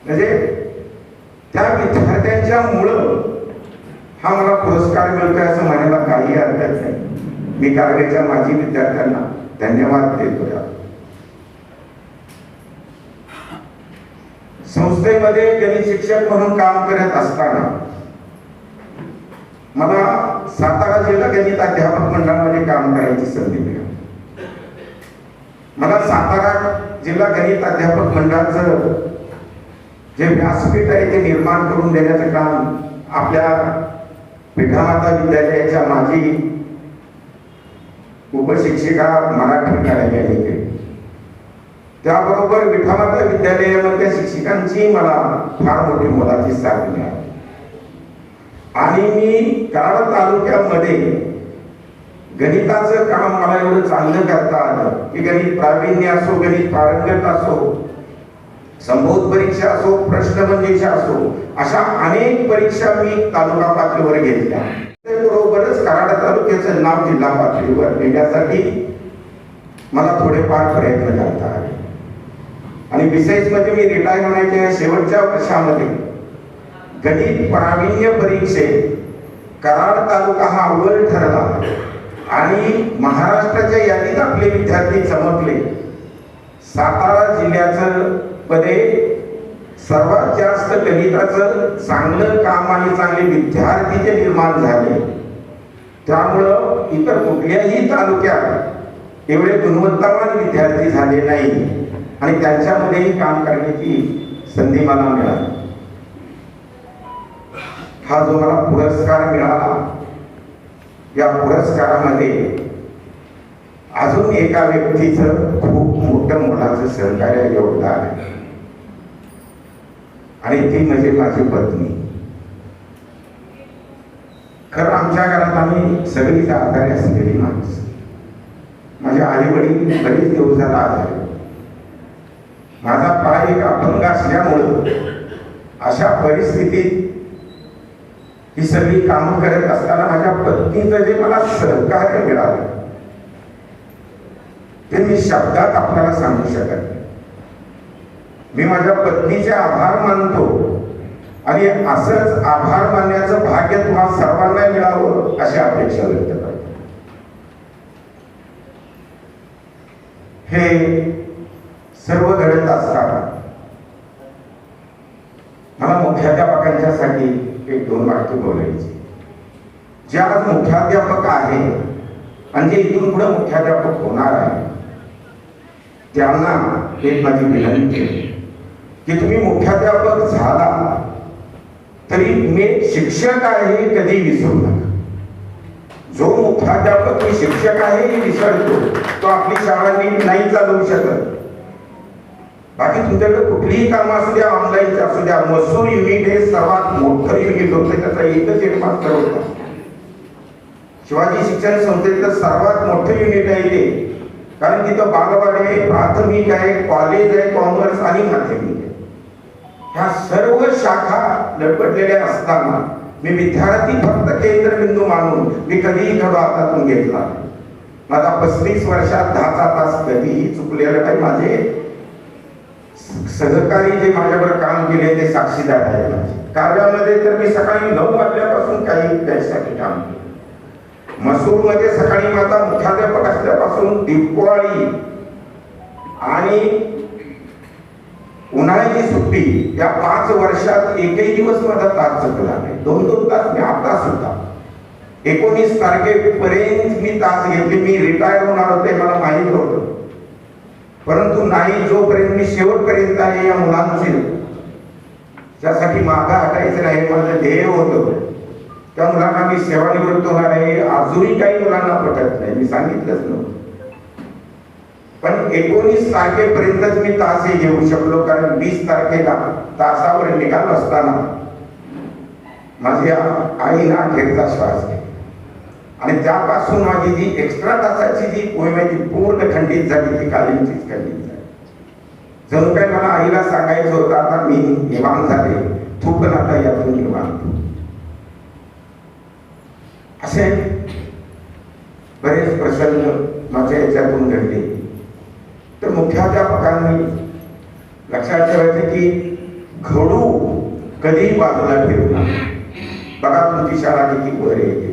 म्हणजे त्या विद्यार्थ्यांच्या मुळे हा मला पुरस्कार मिळतोय असं म्हणायला काही हरकत नाही. मी कारवेच्या माजी विद्यार्थ्यांना धन्यवाद देतो. संस्थेमध्ये गणित शिक्षक म्हणून काम करत असताना मला सातारा जिल्हा गणित अध्यापक मंडळामध्ये काम करायची संधी मिळाली. मला सातारा जिल्हा गणित अध्यापक मंडळाचं जे व्यासपीठ आहे ते निर्माण करून देण्याचं काम आपल्या विठामाता विद्यालयाच्या माजी उपशिक्षिका मराठी मॅडम यांनी केली. त्याबरोबर विठामाता विद्यालयामधल्या शिक्षकांची मला फार मोठी मोलाची साथ मिळाली. आणि मी कराड तालुक्यामध्ये गणिताचं काम मला एवढं चांगलं करता आलं की गणित प्रावीण्य असो, गणित पारंगत असो, संबोध परीक्षा असो, प्रश्नमंजुषा असो, अशा अनेक परीक्षा मी तालुका पातळीवर घेतल्या. त्याबरोबरच कराड तालुक्याचं नाव जिल्हा पातळीवर नेण्यासाठी मला थोडेफार प्रयत्न करता आले. आणि बिसाईज मध्ये मी रिटायर होण्याच्या शेवटच्या वर्षामध्ये गणित प्रावीण्य परीक्षेत कराड तालुका हा अव्वल ठरला आणि महाराष्ट्राच्या यादीत आपले विद्यार्थी चमकले. सातारा जिल्ह्याचं मध्ये सर्वात जास्त गणिताचं चांगलं काम आणि चांगले विद्यार्थी जे निर्माण झाले. त्यामुळं इतर कुठल्याही तालुक्यात एवढे गुणवत्तावान विद्यार्थी झाले नाही आणि त्यांच्यामध्येही काम करण्याची संधी मला मिळाली. हा जो मला पुरस्कार मिळाला, या पुरस्कारामध्ये अजून एका व्यक्तीचं खूप मोठं मोलाचं सहकार्य योगदान आहे आणि ती म्हणजे माझी पत्नी. खरं आमच्या घरात आम्ही सगळीच आजारी असलेली माणसं. माझे आई वडील बरेच दिवस झाला आजारी. माझा पाय एक अपंग असल्यामुळं अशा परिस्थितीत ही सगळी कामं करत असताना माझ्या पत्नीचं जे मला सहकार्य मिळालं ते मी शब्दात आपल्याला सांगू शकत नाही. मी माझ्या पत्नीचे आभार मानतो आणि असंच आभार मानण्याचं भाग्य तुम्हाला सर्वांना मिळावं अशी अपेक्षा व्यक्त करतो. हे सर्व घडत असताना मला मुख्याध्यापकांच्यासाठी एक दोन वाक्य बोलायचे. जे आज मुख्याध्यापक आहे आणि जे इथून पुढे मुख्याध्यापक होणार आहे त्यांना एक माझी विनंती आहे की तुम्ही मुख्याध्यापक झाला तरी मी शिक्षक आहे हे कधी विसरू नका. जो मुख्याध्यापक मी शिक्षक आहे हे विसरतो तो आपली शाळा नीट नाही चालवू शकत. बाकी तुमच्याकडे कुठलीही कामं असू द्या, ऑनलाईन असू द्या, मसूर युनिट हे सर्वात मोठं युनिट होतं. त्याचा एकच हेडमास्टर होता. शिवाजी शिक्षण संस्थेचं सर्वात मोठं युनिट आहे ते, कारण तिथं बालवाडी आहे, प्राथमिक आहे, कॉलेज आहे, कॉमर्स आणि माध्यमिक आहे. ह्या सर्व शाखा लटपटलेल्या असताना मी विद्यार्थी फक्त केंद्रबिंदू मानून मी कधीही खडा हातातून घेतला. माझा 35 वर्षात 10चा तास कधीही चुकलेला नाही. माझे सहकारी जे माझ्यावर काम केले ते साक्षीदार आहेत. कार्यामध्ये तर मी सकाळी 9 वाजल्यापासून काही त्यासाठी काम केलं. मसूरमध्ये सकाळी माझा मुख्याध्यापक असल्यापासून दिवाळी आणि उन्हाळ्याची सुट्टी या 5 वर्षात एकही दिवस माझा तास चुकला नाही. 2-2 तास मी आता सुद्धा 19 तारखेपर्यंत मी तास घेतले. मी रिटायर होणार होते मला माहीत होतं, परंतु नाही, जोपर्यंत मी शेवटपर्यंत आहे या मुलांचे त्यासाठी मागा हटायचं नाही माझं ध्येय होतं. त्या मुलांना मी सेवानिवृत्त होणार आहे अजूनही काही मुलांना पटत नाही, मी सांगितलंच नव्हतं. पण 19 तारखेपर्यंतच मी तास हे घेऊ शकलो, कारण 20 तारखेला तासावर निकाल असताना माझ्या आईने अखेरचा श्वास घेतला आणि त्यापासून माझी जी एक्स्ट्रा तासाची जी मोहीम आहे ती पूर्ण खंडित झाली, ती कायमचीच खंडित झाली. जणू काय मला आईला सांगायचं होतं आता मी निवांत झाले, तू पण आता यातून निवांत. असे बरेच प्रसंग माझ्या याच्यातून घडले. तर मुख्याध्यापकांनी लक्षात ठेवायचे की घडू कधीही बाजूला ठेवू नका. बघा तुमची शाळा किती वर येते.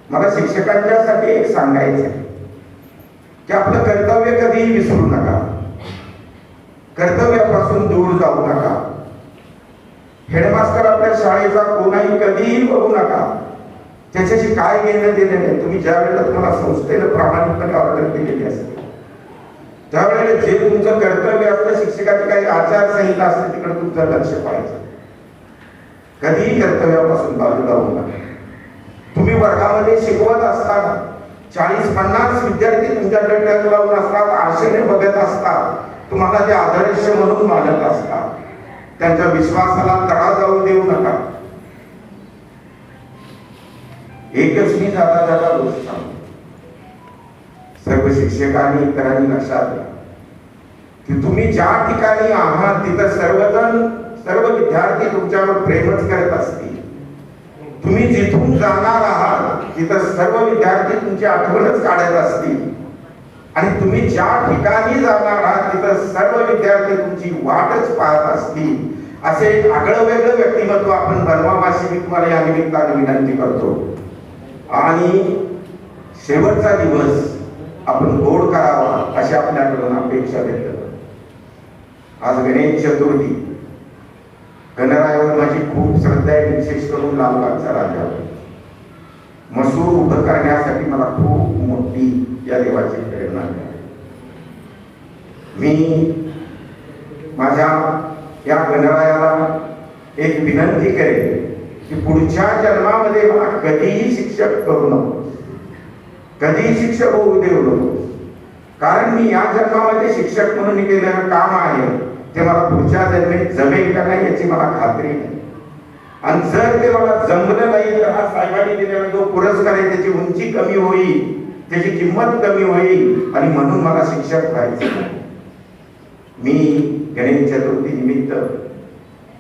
मला शिक्षकांच्यासाठी एक सांगायचं आहे की आपलं कर्तव्य कधीही विसरू नका, कर्तव्यापासून दूर जाऊ नका. हेडमास्टर आपल्या शाळेचा कोणाही कधीही बघू नका. त्याच्याशी काय घेणं देणं नाही. तुम्ही ज्या वेळेला तुम्हाला संस्थेला प्रामाणिकपणे ऑर्डर केलेली असते त्यावेळेला जे तुमचं कर्तव्य असतं, शिक्षकाची काही आचारसंहिता असते तिकडे तुमचं लक्ष पाहिजे. कधीही कर्तव्यापासून बाजूला होऊ नका. तुम्ही वर्गामध्ये शिकवत असताना 40-50 विद्यार्थी तुमच्याकडे टक लावून असतात, आशेने बघत असतात, तुम्हाला ते आदर्श म्हणून मानत असतात. त्यांच्या विश्वासाला तडा जाऊ देऊ नका. एकच मी जाता गोष्ट सांगतो, सर्व शिक्षकांनी इतरांनी लक्षात घ्या की तुम्ही ज्या ठिकाणी आहात तिथं सर्व विद्यार्थी तुमच्यावर प्रेमच करत असतील. तुम्ही जिथून जाणार आहात तिथं सर्व विद्यार्थी तुमची आठवणच काढत असतील. आणि तुम्ही ज्या ठिकाणी जाणार आहात तिथं सर्व विद्यार्थी तुमची वाटच पाहत असतील. असे आगळं वेगळं व्यक्तिमत्व आपण बनवावं मी तुम्हाला या निमित्ताने विनंती करतो. आणि शेवटचा दिवस आपण गोड करावा अशी आपल्याकडून अपेक्षा व्यक्त करतो. आज गणेश चतुर्थी, गणरायावर माझी खूप श्रद्धा आहे, विशेष करून लालबागचा राजावर. मसूर उभं करण्यासाठी मला खूप मोठी या देवाची प्रेरणा मिळाली. मी माझ्या या गणरायाला एक विनंती करेन की पुढच्या जन्मामध्ये मला कधीही शिक्षक करू नको, कधीही शिक्षक होऊ देऊ नको. कारण मी या जन्मामध्ये शिक्षक म्हणून केलेलं काम आहे ते मला पुढच्या जन्मेत जमेल का नाही याची मला खात्री नाही. आणि जर ते मला जमलं नाही तर हा साहेबांनी दिलेला जो पुरस्कार आहे त्याची उंची कमी होईल, त्याची किंमत कमी होईल आणि म्हणून मला शिक्षक व्हायचं. मी गणेश चतुर्थी निमित्त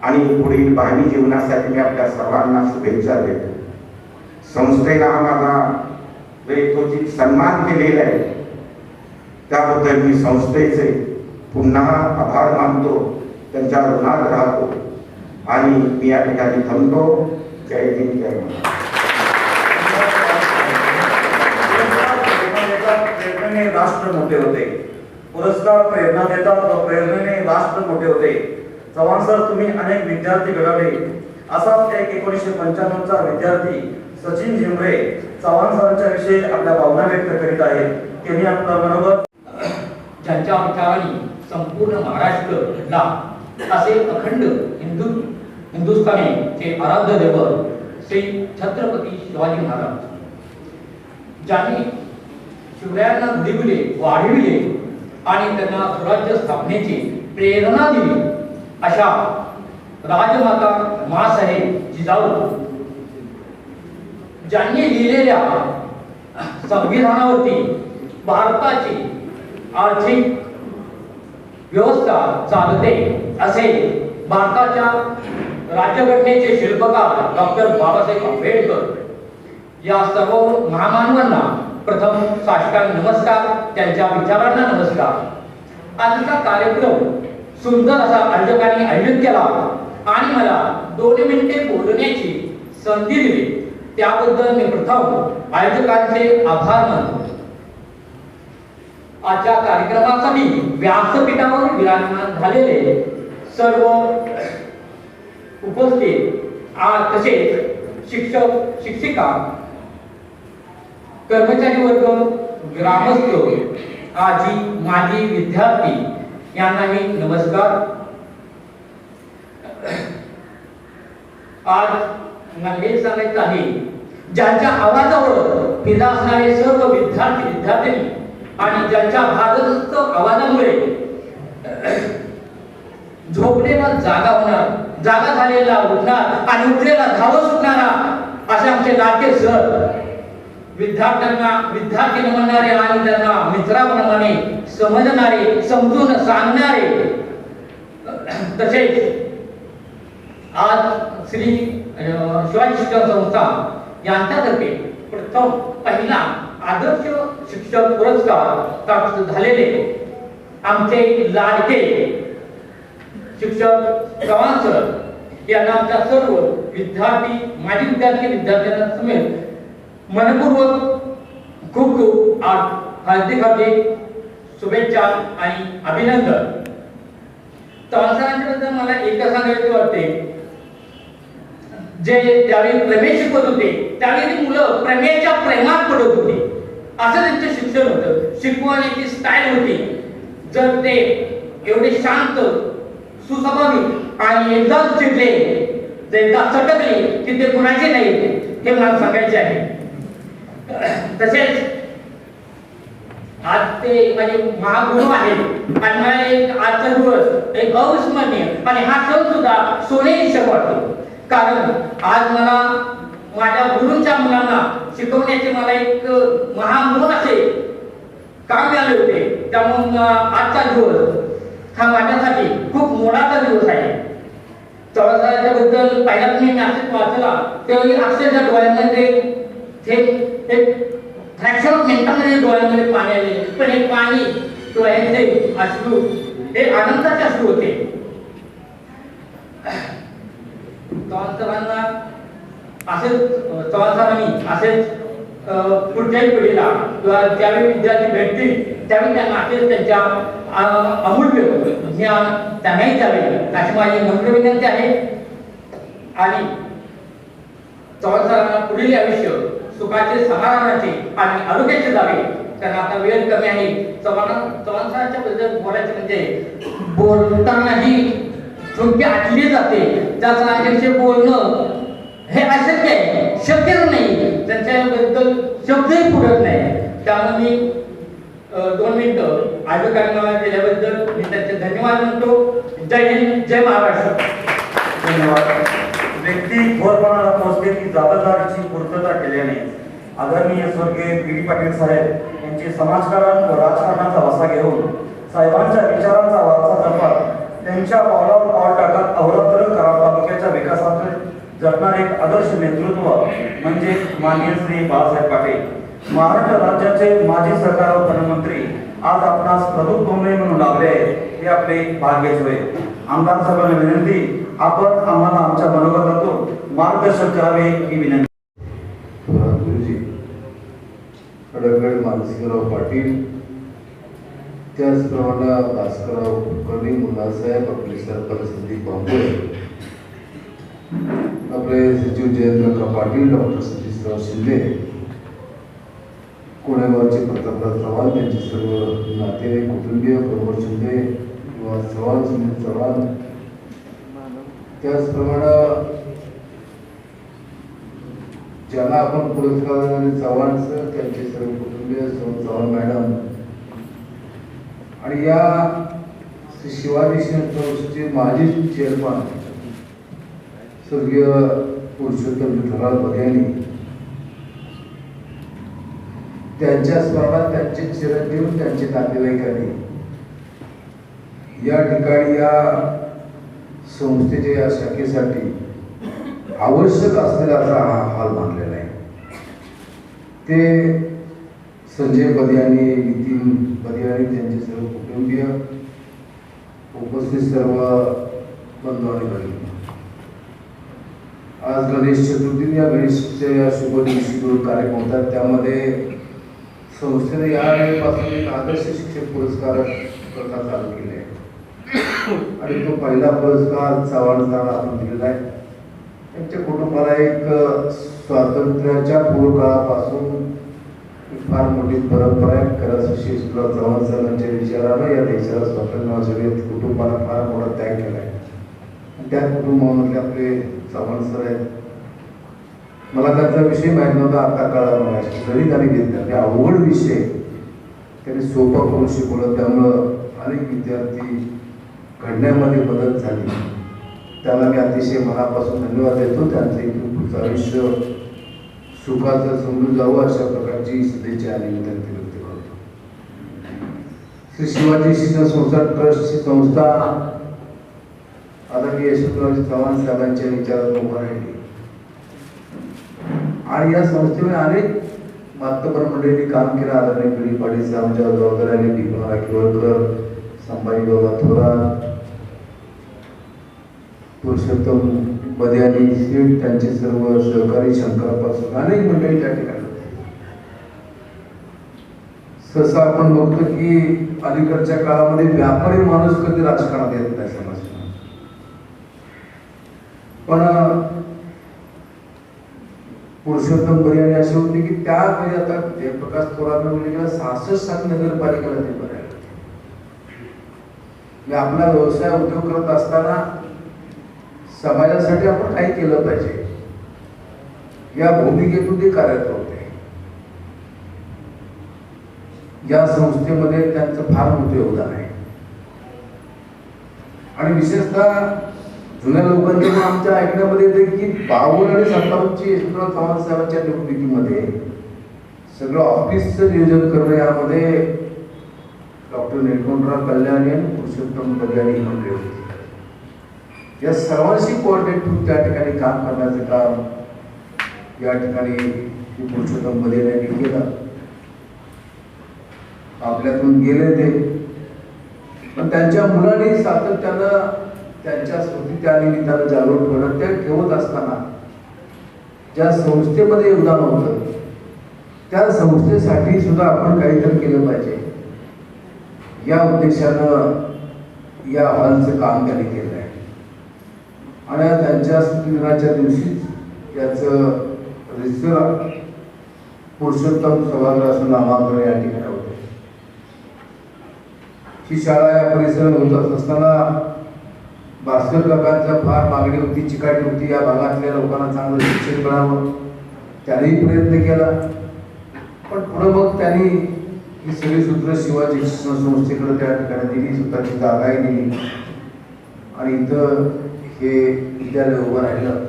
आणि पुढील भावी जीवनासाठी मी आपल्या सर्वांना शुभेच्छा देतो. संस्थेला हा माझा यथोचित सन्मान केलेला आहे त्याबद्दल मी संस्थेचे पुन्हा आभार मानतो, त्यांच्या ऋणात राहतो आणि मी या ठिकाणी थांबतो. जय हिंद, जय महाराष्ट्र.
प्रेरणेने राष्ट्र मोठे होते. पुरस्कार प्रेरणा देतात व प्रेरणेने राष्ट्र मोठे होते. चव्हाण सर, तुम्ही अनेक विद्यार्थी घडवले. असाच एक 1995चा विद्यार्थी सचिन झिमरे चव्हाण सरांच्या विषयी आपल्या भावना व्यक्त करीत आहेत. त्यांनी आपल्या बरोबर
ज्यांच्या विचारांनी संपूर्ण महाराष्ट्रला असे अखंड हिंदुस्थानीचे आराध्य दैवत श्री छत्रपती शिवाजी महाराज, ज्यांनी शिवरायांना घडविले, वाढविले आणि त्यांना स्वराज्य स्थापनेची प्रेरणा दिली अशा राजमाता माँसाहेब जिजाऊ, ज्यांनी लिहिलेल्या संविधानावरती भारताची आर्थिक व्यवस्था चालते असे भारताच्या राज्यघटनेचे शिल्पकार डॉक्टर बाबासाहेब आंबेडकर या सर्व महामानवांना प्रथम साष्टांग नमस्कार, त्यांच्या विचारांना नमस्कार. आजचा कार्यक्रम सुंदर असा आयोजकांनी आयोजित केला आणि मला 2 मिनिटे बोलण्याची संधी दिली त्याबद्दल मी प्रथम आयोजकांचे आभार मानतो. आजच्या कार्यक्रमासाठी व्यासपीठावर विराजमान झालेले सर्व उपस्थित तसेच शिक्षक, शिक्षिका, कर्मचारी वर्ग, ग्रामस्थ, आजी, माजी विद्यार्थी यांनाही नमस्कार. आज मला हे सांगायचं आहे, ज्यांच्या आवाजावर फिदा असणारे सर्व विद्यार्थी विद्यार्थिनी आणि ज्यांच्या भारदस्त आवाजामुळे झोपलेला जागा होणार, जागा झालेला उठणार आणि उठलेला धावत सुटणारा असे आमचे लाडके सर, विद्यार्थ्यांना विद्यार्थी म्हणणारे आणि त्यांना मित्राप्रमाणे समजणारे, समजून सांगणारे, तसेच आज श्री शिवाजी शिक्षण संस्था यांच्यातर्फे प्रथम पहिला आदर्श शिक्षक पुरस्कार प्राप्त झालेले आमचे लाडके शिक्षक चव्हाण सर यांना आमच्या सर्व विद्यार्थी, माजी विद्यार्थी, विद्यार्थ्यांना समेत मनपूर्वक खूप खूप हार्दिक शुभेच्छा आणि अभिनंदन. चव्हाण सरांच्याबद्दल मला एकच सांगायचं वाटते, जे त्यावेळी प्रमेय शिकवत होते त्यावेळी मुलं प्रमेयाच्या प्रेमात पडत होते. असं त्यांचं शिक्षण होतं, शिकवण्याची स्टाईल होती. जर ते एवढे शांत सुस्वाभाविक आणि एकदा चिडले एकदा चटकले की ते कुणाचे नाही हे मला सांगायचे आहे. तसेच आज ते माझे महागुरु आहेत आणि मला एक आजचा दिवस एक अविस्मरणीय आणि हा सण सुद्धा सोनेरी क्षण वाटतो. कारण आज मला माझ्या गुरूंच्या मुलांना शिकवण्याचे मला एक महामोल असे काम मिळाले होते. त्यामुळे आजचा दिवस हा माझ्यासाठी खूप मोलाचा दिवस आहे. चव्हाणसाहेबांच्या बद्दल पहिला मी मॅसेज वाचला तेव्हा अक्षरशः डोळ्यामध्ये एक फ्रॅक्शन ऑफ मिनिटांमध्ये डोळ्यामध्ये पाणी आले. पण हे पाणी डोळ्यांचे अश्रू हे आनंदाचे अश्रू होते. चव्हाणसाहेबांना असेच चव्हाणसाहेबांनी असेच पुढच्याही पिढीला किंवा ज्यावेळी विद्यार्थी भेटतील त्यावेळी त्यांना असेच त्यांच्या अमूल्य ज्ञान त्यांनाही द्यावे अशी माझी नम्र विनंती आहे. आणि चव्हाणसाहेबांना पुढील आयुष्य सुखाचे समाधानाचे आणि आरोग्याचे जावे. त्यांना आता वेळ कमी आहे. चव्हाणसाहेबांच्या बद्दल बोलायचं म्हणजे बोलतानाही योग्य आठले जाते. त्याचं बोलणं हे अशक्य आहे, शक्यच नाही. त्यांच्याबद्दल शब्दही पुरत नाही. त्यामुळे मी 2 मिनिटं आयोजकांना दिल्याबद्दल मी त्यांचे धन्यवाद म्हणतो. जय हिंद, जय महाराष्ट्र.
धन्यवाद. व्यक्ती थोरपणाला पोहोचते की जबाबदारीची पूर्तता केल्याने आदरणीय स्वर्गीय पी डी पाटील साहेब यांचे समाजकारण व राजकारणाचा वसा घेऊन साहेबांच्या विचारांचा वारसा जपत त्यांच्या पावलावर पाऊल टाकत अहोरात्र कराड तालुक्याच्या विकासाचे जपणारे एक आदर्श नेतृत्व म्हणजे माननीय श्री बाळासाहेब पाटील, महाराष्ट्र राज्याचे माजी सरकार व वनमंत्री आज आपणास प्रमुख पाहुणे म्हणून लाभले आहेत हे आपले भाग्यच होय. आमदार साहेबांना विनंती, आपण आम्हाला आमच्या मनोगतातून मार्गदर्शन करावे ही विनंती.
गुरुजी खडकड मानसिंगराव पाटील, त्याचप्रमाणे भास्करराव कुलकर्णी, मुलासाहेब, आपले सरपंच संदीप बांबोळे, आपले सचिव जयंत पाटील, डॉक्टर सतीशराव शिंदे, कोणेगावचे प्रतापराव चव्हाण, त्यांचे सर्व नातेवाईक कुटुंबीय, प्रमोद शिंदे किंवा चव्हाण, सुनील चव्हाण, त्याचप्रमाणे ज्यांना आपण पुरस्कार चव्हाण सर, त्यांचे सर्व कुटुंबीय, चव्हाण मॅडम आणि या श्री शिवाजी ट्रस्टचे माजी चेअरमन स्वर्गीय पुरुषोत्तम विठ्ठलराव बघेनी, त्यांच्या स्मरणात त्यांचे चिरंजीव, त्यांचे नातेवाईकांनी या ठिकाणी या संस्थेच्या या शाखेसाठी आवश्यक असलेला असा हा हाल मानलेला आहे. ते संजय बदियानी, नितीन बदियानी, त्यांचे सर्व कुटुंबीय, उपस्थित सर्व बंधू आणि भगिनी, आज गणेश चतुर्थी, या गणेशच्या या शुभ दिवशी दोन कार्यक्रम होतात. त्यामध्ये संस्थेने या वेळेपासून एक आदर्श शिक्षक पुरस्कार प्रथा चालू केले आहे आणि तो पहिला पुरस्कार चव्हाण सरांना आपण दिलेला आहे. त्यांच्या कुटुंबाला एक स्वातंत्र्याच्या पूर्व काळापासून फार मोठी परंपरा आहे. खरंच विशेषतः चव्हाण सरांच्या विचारानं या देशाला स्वातंत्र्यासाठी कुटुंबाला फार मोठा त्याग केला आहे. त्या कुटुंबामधले आपले चव्हाण सर आहेत. मला त्यांचा विषय माहीत नव्हता, आता कळाला. जरी त्यांनी घेतला अवघड विषय त्यांनी सोपा करून शिकवलं, त्यामुळं अनेक विद्यार्थी घडण्यामध्ये मदत झाली. त्याला मी अतिशय मनापासून धन्यवाद देतो. त्यांचं इथून पुढचं आयुष्य सुखाचं समजून जावं अशा प्रकारची सदिच्छा आणि विनंती व्यक्त करतो. श्री शिवाजी शिक्षण संस्था ट्रस्टची संस्था आदरणीय यशवंतरावजी चव्हाण साहेबांच्या विचारात उभा राहिली आणि या संस्थेमध्ये अनेक मातबर मंडळींनी काम केलं. आदरणीय पी डी पाटील साहेबांच्या जबाबदारीने दीपना राखीवरकर, संभाजी बाबा थोरात, पुरुषोत्तम बदियानी सीट, त्यांचे सर्व सहकारी, शंकरापासून अनेक मंडळी त्या ठिकाणी. सहसा आपण बघतो की अलीकडच्या काळामध्ये व्यापारी माणूस कधी राजकारणात येत नाही समाज. पण पुरुषोत्तम बरियाने अशी होती की त्यामध्ये आता जयप्रकाश थोरात गेला 66 नगरपालिकेला ते बरं आपला व्यवसाय उद्योग करत असताना समाजासाठी आपण काही केलं पाहिजे या भूमिकेतून ते कार्यरत होते. या संस्थेमध्ये त्यांचं फार मोठं योगदान आहे आणि विशेषतः जुन्या लोकांच्या पण आमच्या ऐकण्यामध्ये येते की 52 आणि 57ची यशवंतराव चव्हाण साहेबांच्या निवडणुकीमध्ये सगळं ऑफिसचं नियोजन करणं यामध्ये डॉक्टर निळकंठराव कल्याणी आणि पुरुषोत्तम बरियानी मंडळी होती. या सर्वांशी कोऑर्डिनेट करून त्या ठिकाणी काम करण्याचं काम या ठिकाणी पुरुषोत्तम बरियानी केलं. आपल्यातून गेले ते, पण त्यांच्या मुलांनी सातत्यानं त्यांच्या स्मृती त्या निमित्तानं जागृत ठेवणं त्या ठेवत असताना ज्या संस्थेमध्ये योगदान होतं त्या संस्थेसाठी सुद्धा आपण काहीतरी केलं पाहिजे या उद्देशानं या हॉलचं काम त्यांनी केलं आहे आणि त्यांच्या स्मृतिदिनाच्या दिवशीच याचं रजिस्टर पुरुषोत्तम सभागृह असं नामांकन या ठिकाणी होतं. ही शाळा या परिसरात होत असताना भास्कर काकांचा फार मागणी होती, चिकाटी होती या भागातल्या लोकांना चांगलं शिक्षण मिळावं. त्यानेही प्रयत्न केला, पण पुढे मग त्यांनी ही सगळी सूत्र शिवाजी शिक्षण संस्थेकडे त्या ठिकाणी दिली, स्वतःची जागाही दिली आणि इथं हे विद्यालय उभं राहिलं.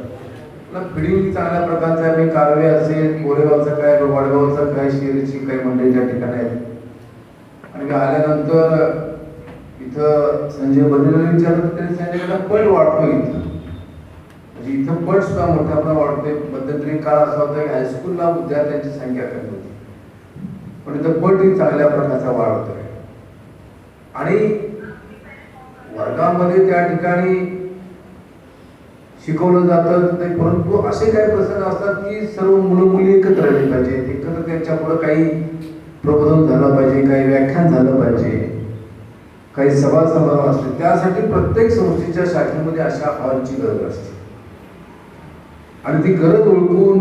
फिडिंग चांगल्या प्रकारचं आहे. मी कारवे असेल, कोरेगावचा काय, वडगावचा काय, शेरीची काही मंडळी त्या ठिकाणी आहेत आणि मी आल्यानंतर इथं संजय बदलेला विचारलं तरी सांगितलं पट वाढतो इथं, म्हणजे इथं पट सुद्धा मोठ्या प्रमाणात वाढतोय. मध्यंतरी काळ असा होता की हायस्कूलला विद्यार्थ्यांची संख्या कमी होती, पण इथं पट ही चांगल्या प्रकारचा वाढतोय आणि वर्गामध्ये त्या ठिकाणी शिकवलं जातं. परंतु असे काही प्रसंग असतात की सर्व मुलं मुली एकत्र राहिले पाहिजेत, एकत्र त्यांच्या पुढे काही प्रबोधन झालं पाहिजे, काही व्याख्यान झालं पाहिजे, काही सभा समारंभ असते. त्यासाठी प्रत्येक संस्थेच्या शाखेमध्ये अशा हॉलची गरज असते आणि ती गरज ओळखून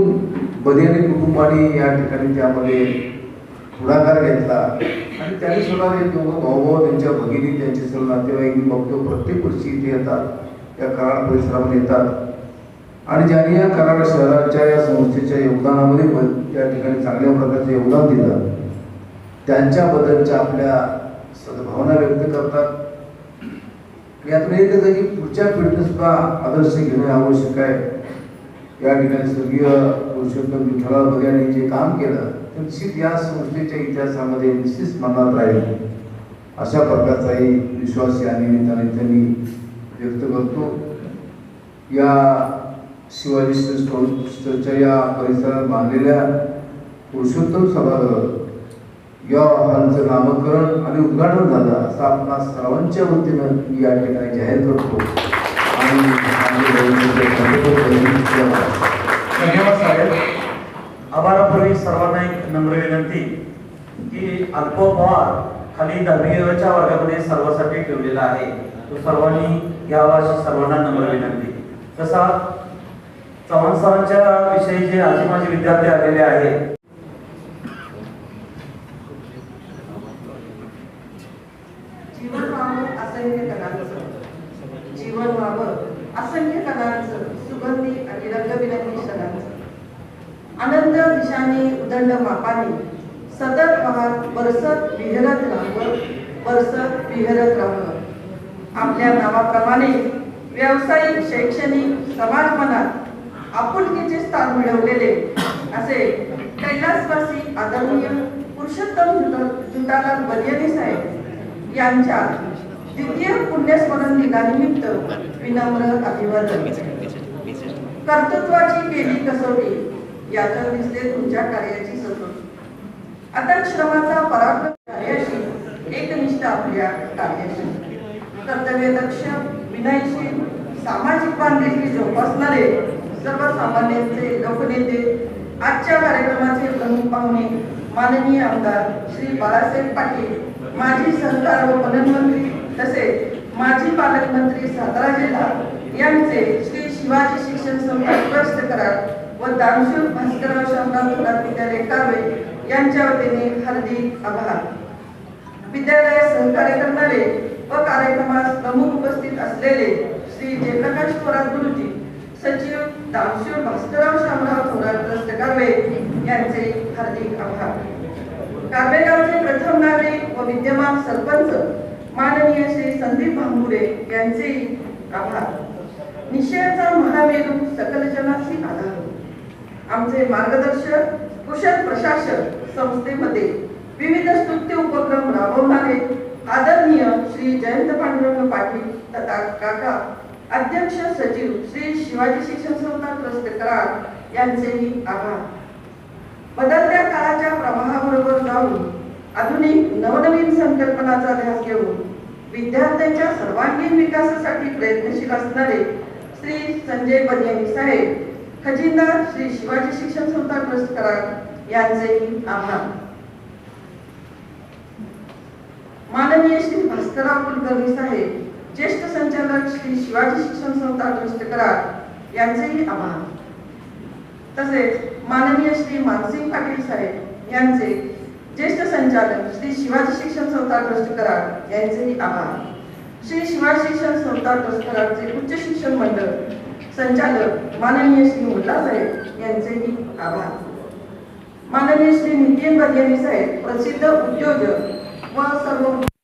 बदियानी कुटुंबाने या ठिकाणी त्यामध्ये पुढाकार घेतला आणि त्यांनी सुद्धा हे दोघं भाऊ त्यांच्या भगिनी त्यांचे सर्व नातेवाईक मी बघतो प्रत्येक वर्षी इथे येतात, या कराड परिसरामध्ये येतात आणि ज्यांनी या कराड शहराच्या या संस्थेच्या योगदानामध्ये त्या ठिकाणी चांगल्या प्रकारचं योगदान दिलं त्यांच्याबद्दलच्या आपल्या सद्भावना व्यक्त करतात. यातून एकच आहे की पुढच्या पिढीने सुद्धा आदर्श घेणे आवश्यक आहे. या ठिकाणी स्वर्गीय पुरुषोत्तम विठ्ठलराव बरियानी जे काम केलं ते निश्चित या संस्थेच्या इतिहासामध्ये निश्चित स्मरणात राहील अशा प्रकारचाही विश्वास या निमित्ताने त्यांनी व्यक्त करतो. या शिवाजी स्टोरच्या या परिसरात बांधलेल्या पुरुषोत्तम सभागृह या हॉलचं नामकरण आणि उद्घाटन झालं असं आपणा सर्वांच्या वतीनं मी या ठिकाणी जाहीर करतो आणि
धन्यवाद साहेब. आभारापूर्वी सर्वांना एक नम्र विनंती की अल्पोपहार खाली 10वीच्या वर्गामध्ये सर्वांसाठी ठेवलेला आहे, तो सर्वांनी यावा अशी सर्वांना नम्र विनंती. तसा चव्हाण सरांच्या विषयी जे आजी माझे विद्यार्थी आलेले आहेत
जीवन व्हावं असंख्य कलांचं सुगंधी आणि रंगबिरंगी सणांचं अनंत दिशाने उदंड मापाने सतत वाहत बरसत विहरत राहावं, बरसत विहरत राहावं. आपल्या नावाप्रमाणे व्यावसायिक, शैक्षणिक, समाज मनात आपुलकीचे स्थान मिळवलेले असे कैलासवासी आदरणीय पुरुषोत्तम जुटालाल बरियानी साहेब यांच्या द्वितीय पुण्यस्मरण दिनानिमित्त विनम्र अभिवादन. कर्तृत्वाची केली कसोटी यातून दिसते तुमच्या कार्याची सतोटी. अथक श्रमाचा पराक्रम कार्याशी, एकनिष्ठ आपल्या कार्याशी, कर्तव्यदक्ष, विनयशील, सामाजिक बांधिलकी जोपासणारे सर्वसामान्यांचे लोकनेते आजच्या कार्यक्रमाचे प्रमुख पाहुणे माननीय आमदार श्री बाळासाहेब पाटील, माजी सहकार व पणन मंत्री तसेच माजी पालकमंत्री सातारा जिल्हा यांचे श्री शिवाजी शिक्षण संस्था ट्रस्ट कराड व दानशूर भास्करराव शामराव थोरात विद्यालय कारवे यांच्या वतीने हार्दिक आभार. विद्यालयात सहकार्य करणारे व कार्यक्रमास प्रमुख उपस्थित असलेले श्री जयप्रकाश थोरात गुरुजी, सचिव दानशूर भास्करराव शामराव थोरात ट्रस्ट कारवे यांचे हार्दिक आभार. कारवे गावचे प्रथम नागरिक व विद्यमान सरपंच माननीय श्री संदीप भांबुरे यांचे आभार. निश्चयाचा महामेरू सकल जनासी आधार. आमचे मार्गदर्शक कुशल प्रशासक संस्थेमध्ये विविध स्तुत्य उपक्रम राबवणारे आदरणीय श्री जयंत पांडुरंग पाटील तथा काका, अध्यक्ष सचिव श्री शिवाजी शिक्षण संस्था ट्रस्ट कराड यांचेही आभार. बदलत्या काळाच्या प्रवाहाबरोबर जाऊन आधुनिक नवनवीन संकल्पनाचा ध्यास घेऊन विद्यार्थ्यांच्या सर्वांगीण विकासासाठी प्रयत्नशील असणारे श्री संजय बनियानी साहेब, खजिनदार श्री शिवाजी शिक्षण संस्था ट्रस्ट कराड यांचेही आभार. माननीय श्री भास्करराव कुलकर्णी साहेब, ज्येष्ठ संचालक श्री शिवाजी शिक्षण संस्था ट्रस्ट कराड यांचेही आभार. तसेच माननीय श्री मानसिंग पाटील साहेब यांचे, ज्येष्ठ संचालक श्री शिवाजी शिक्षण संस्था ट्रस्ट कराड यांचेही आभार. श्री शिवाजी शिक्षण संस्था ट्रस्ट कराडचे उच्च शिक्षण मंडळ संचालक माननीय श्री मुल्ला साहेब यांचेही आभार. माननीय श्री नितीन बदियानी साहेब, प्रसिद्ध उद्योजक व सर्व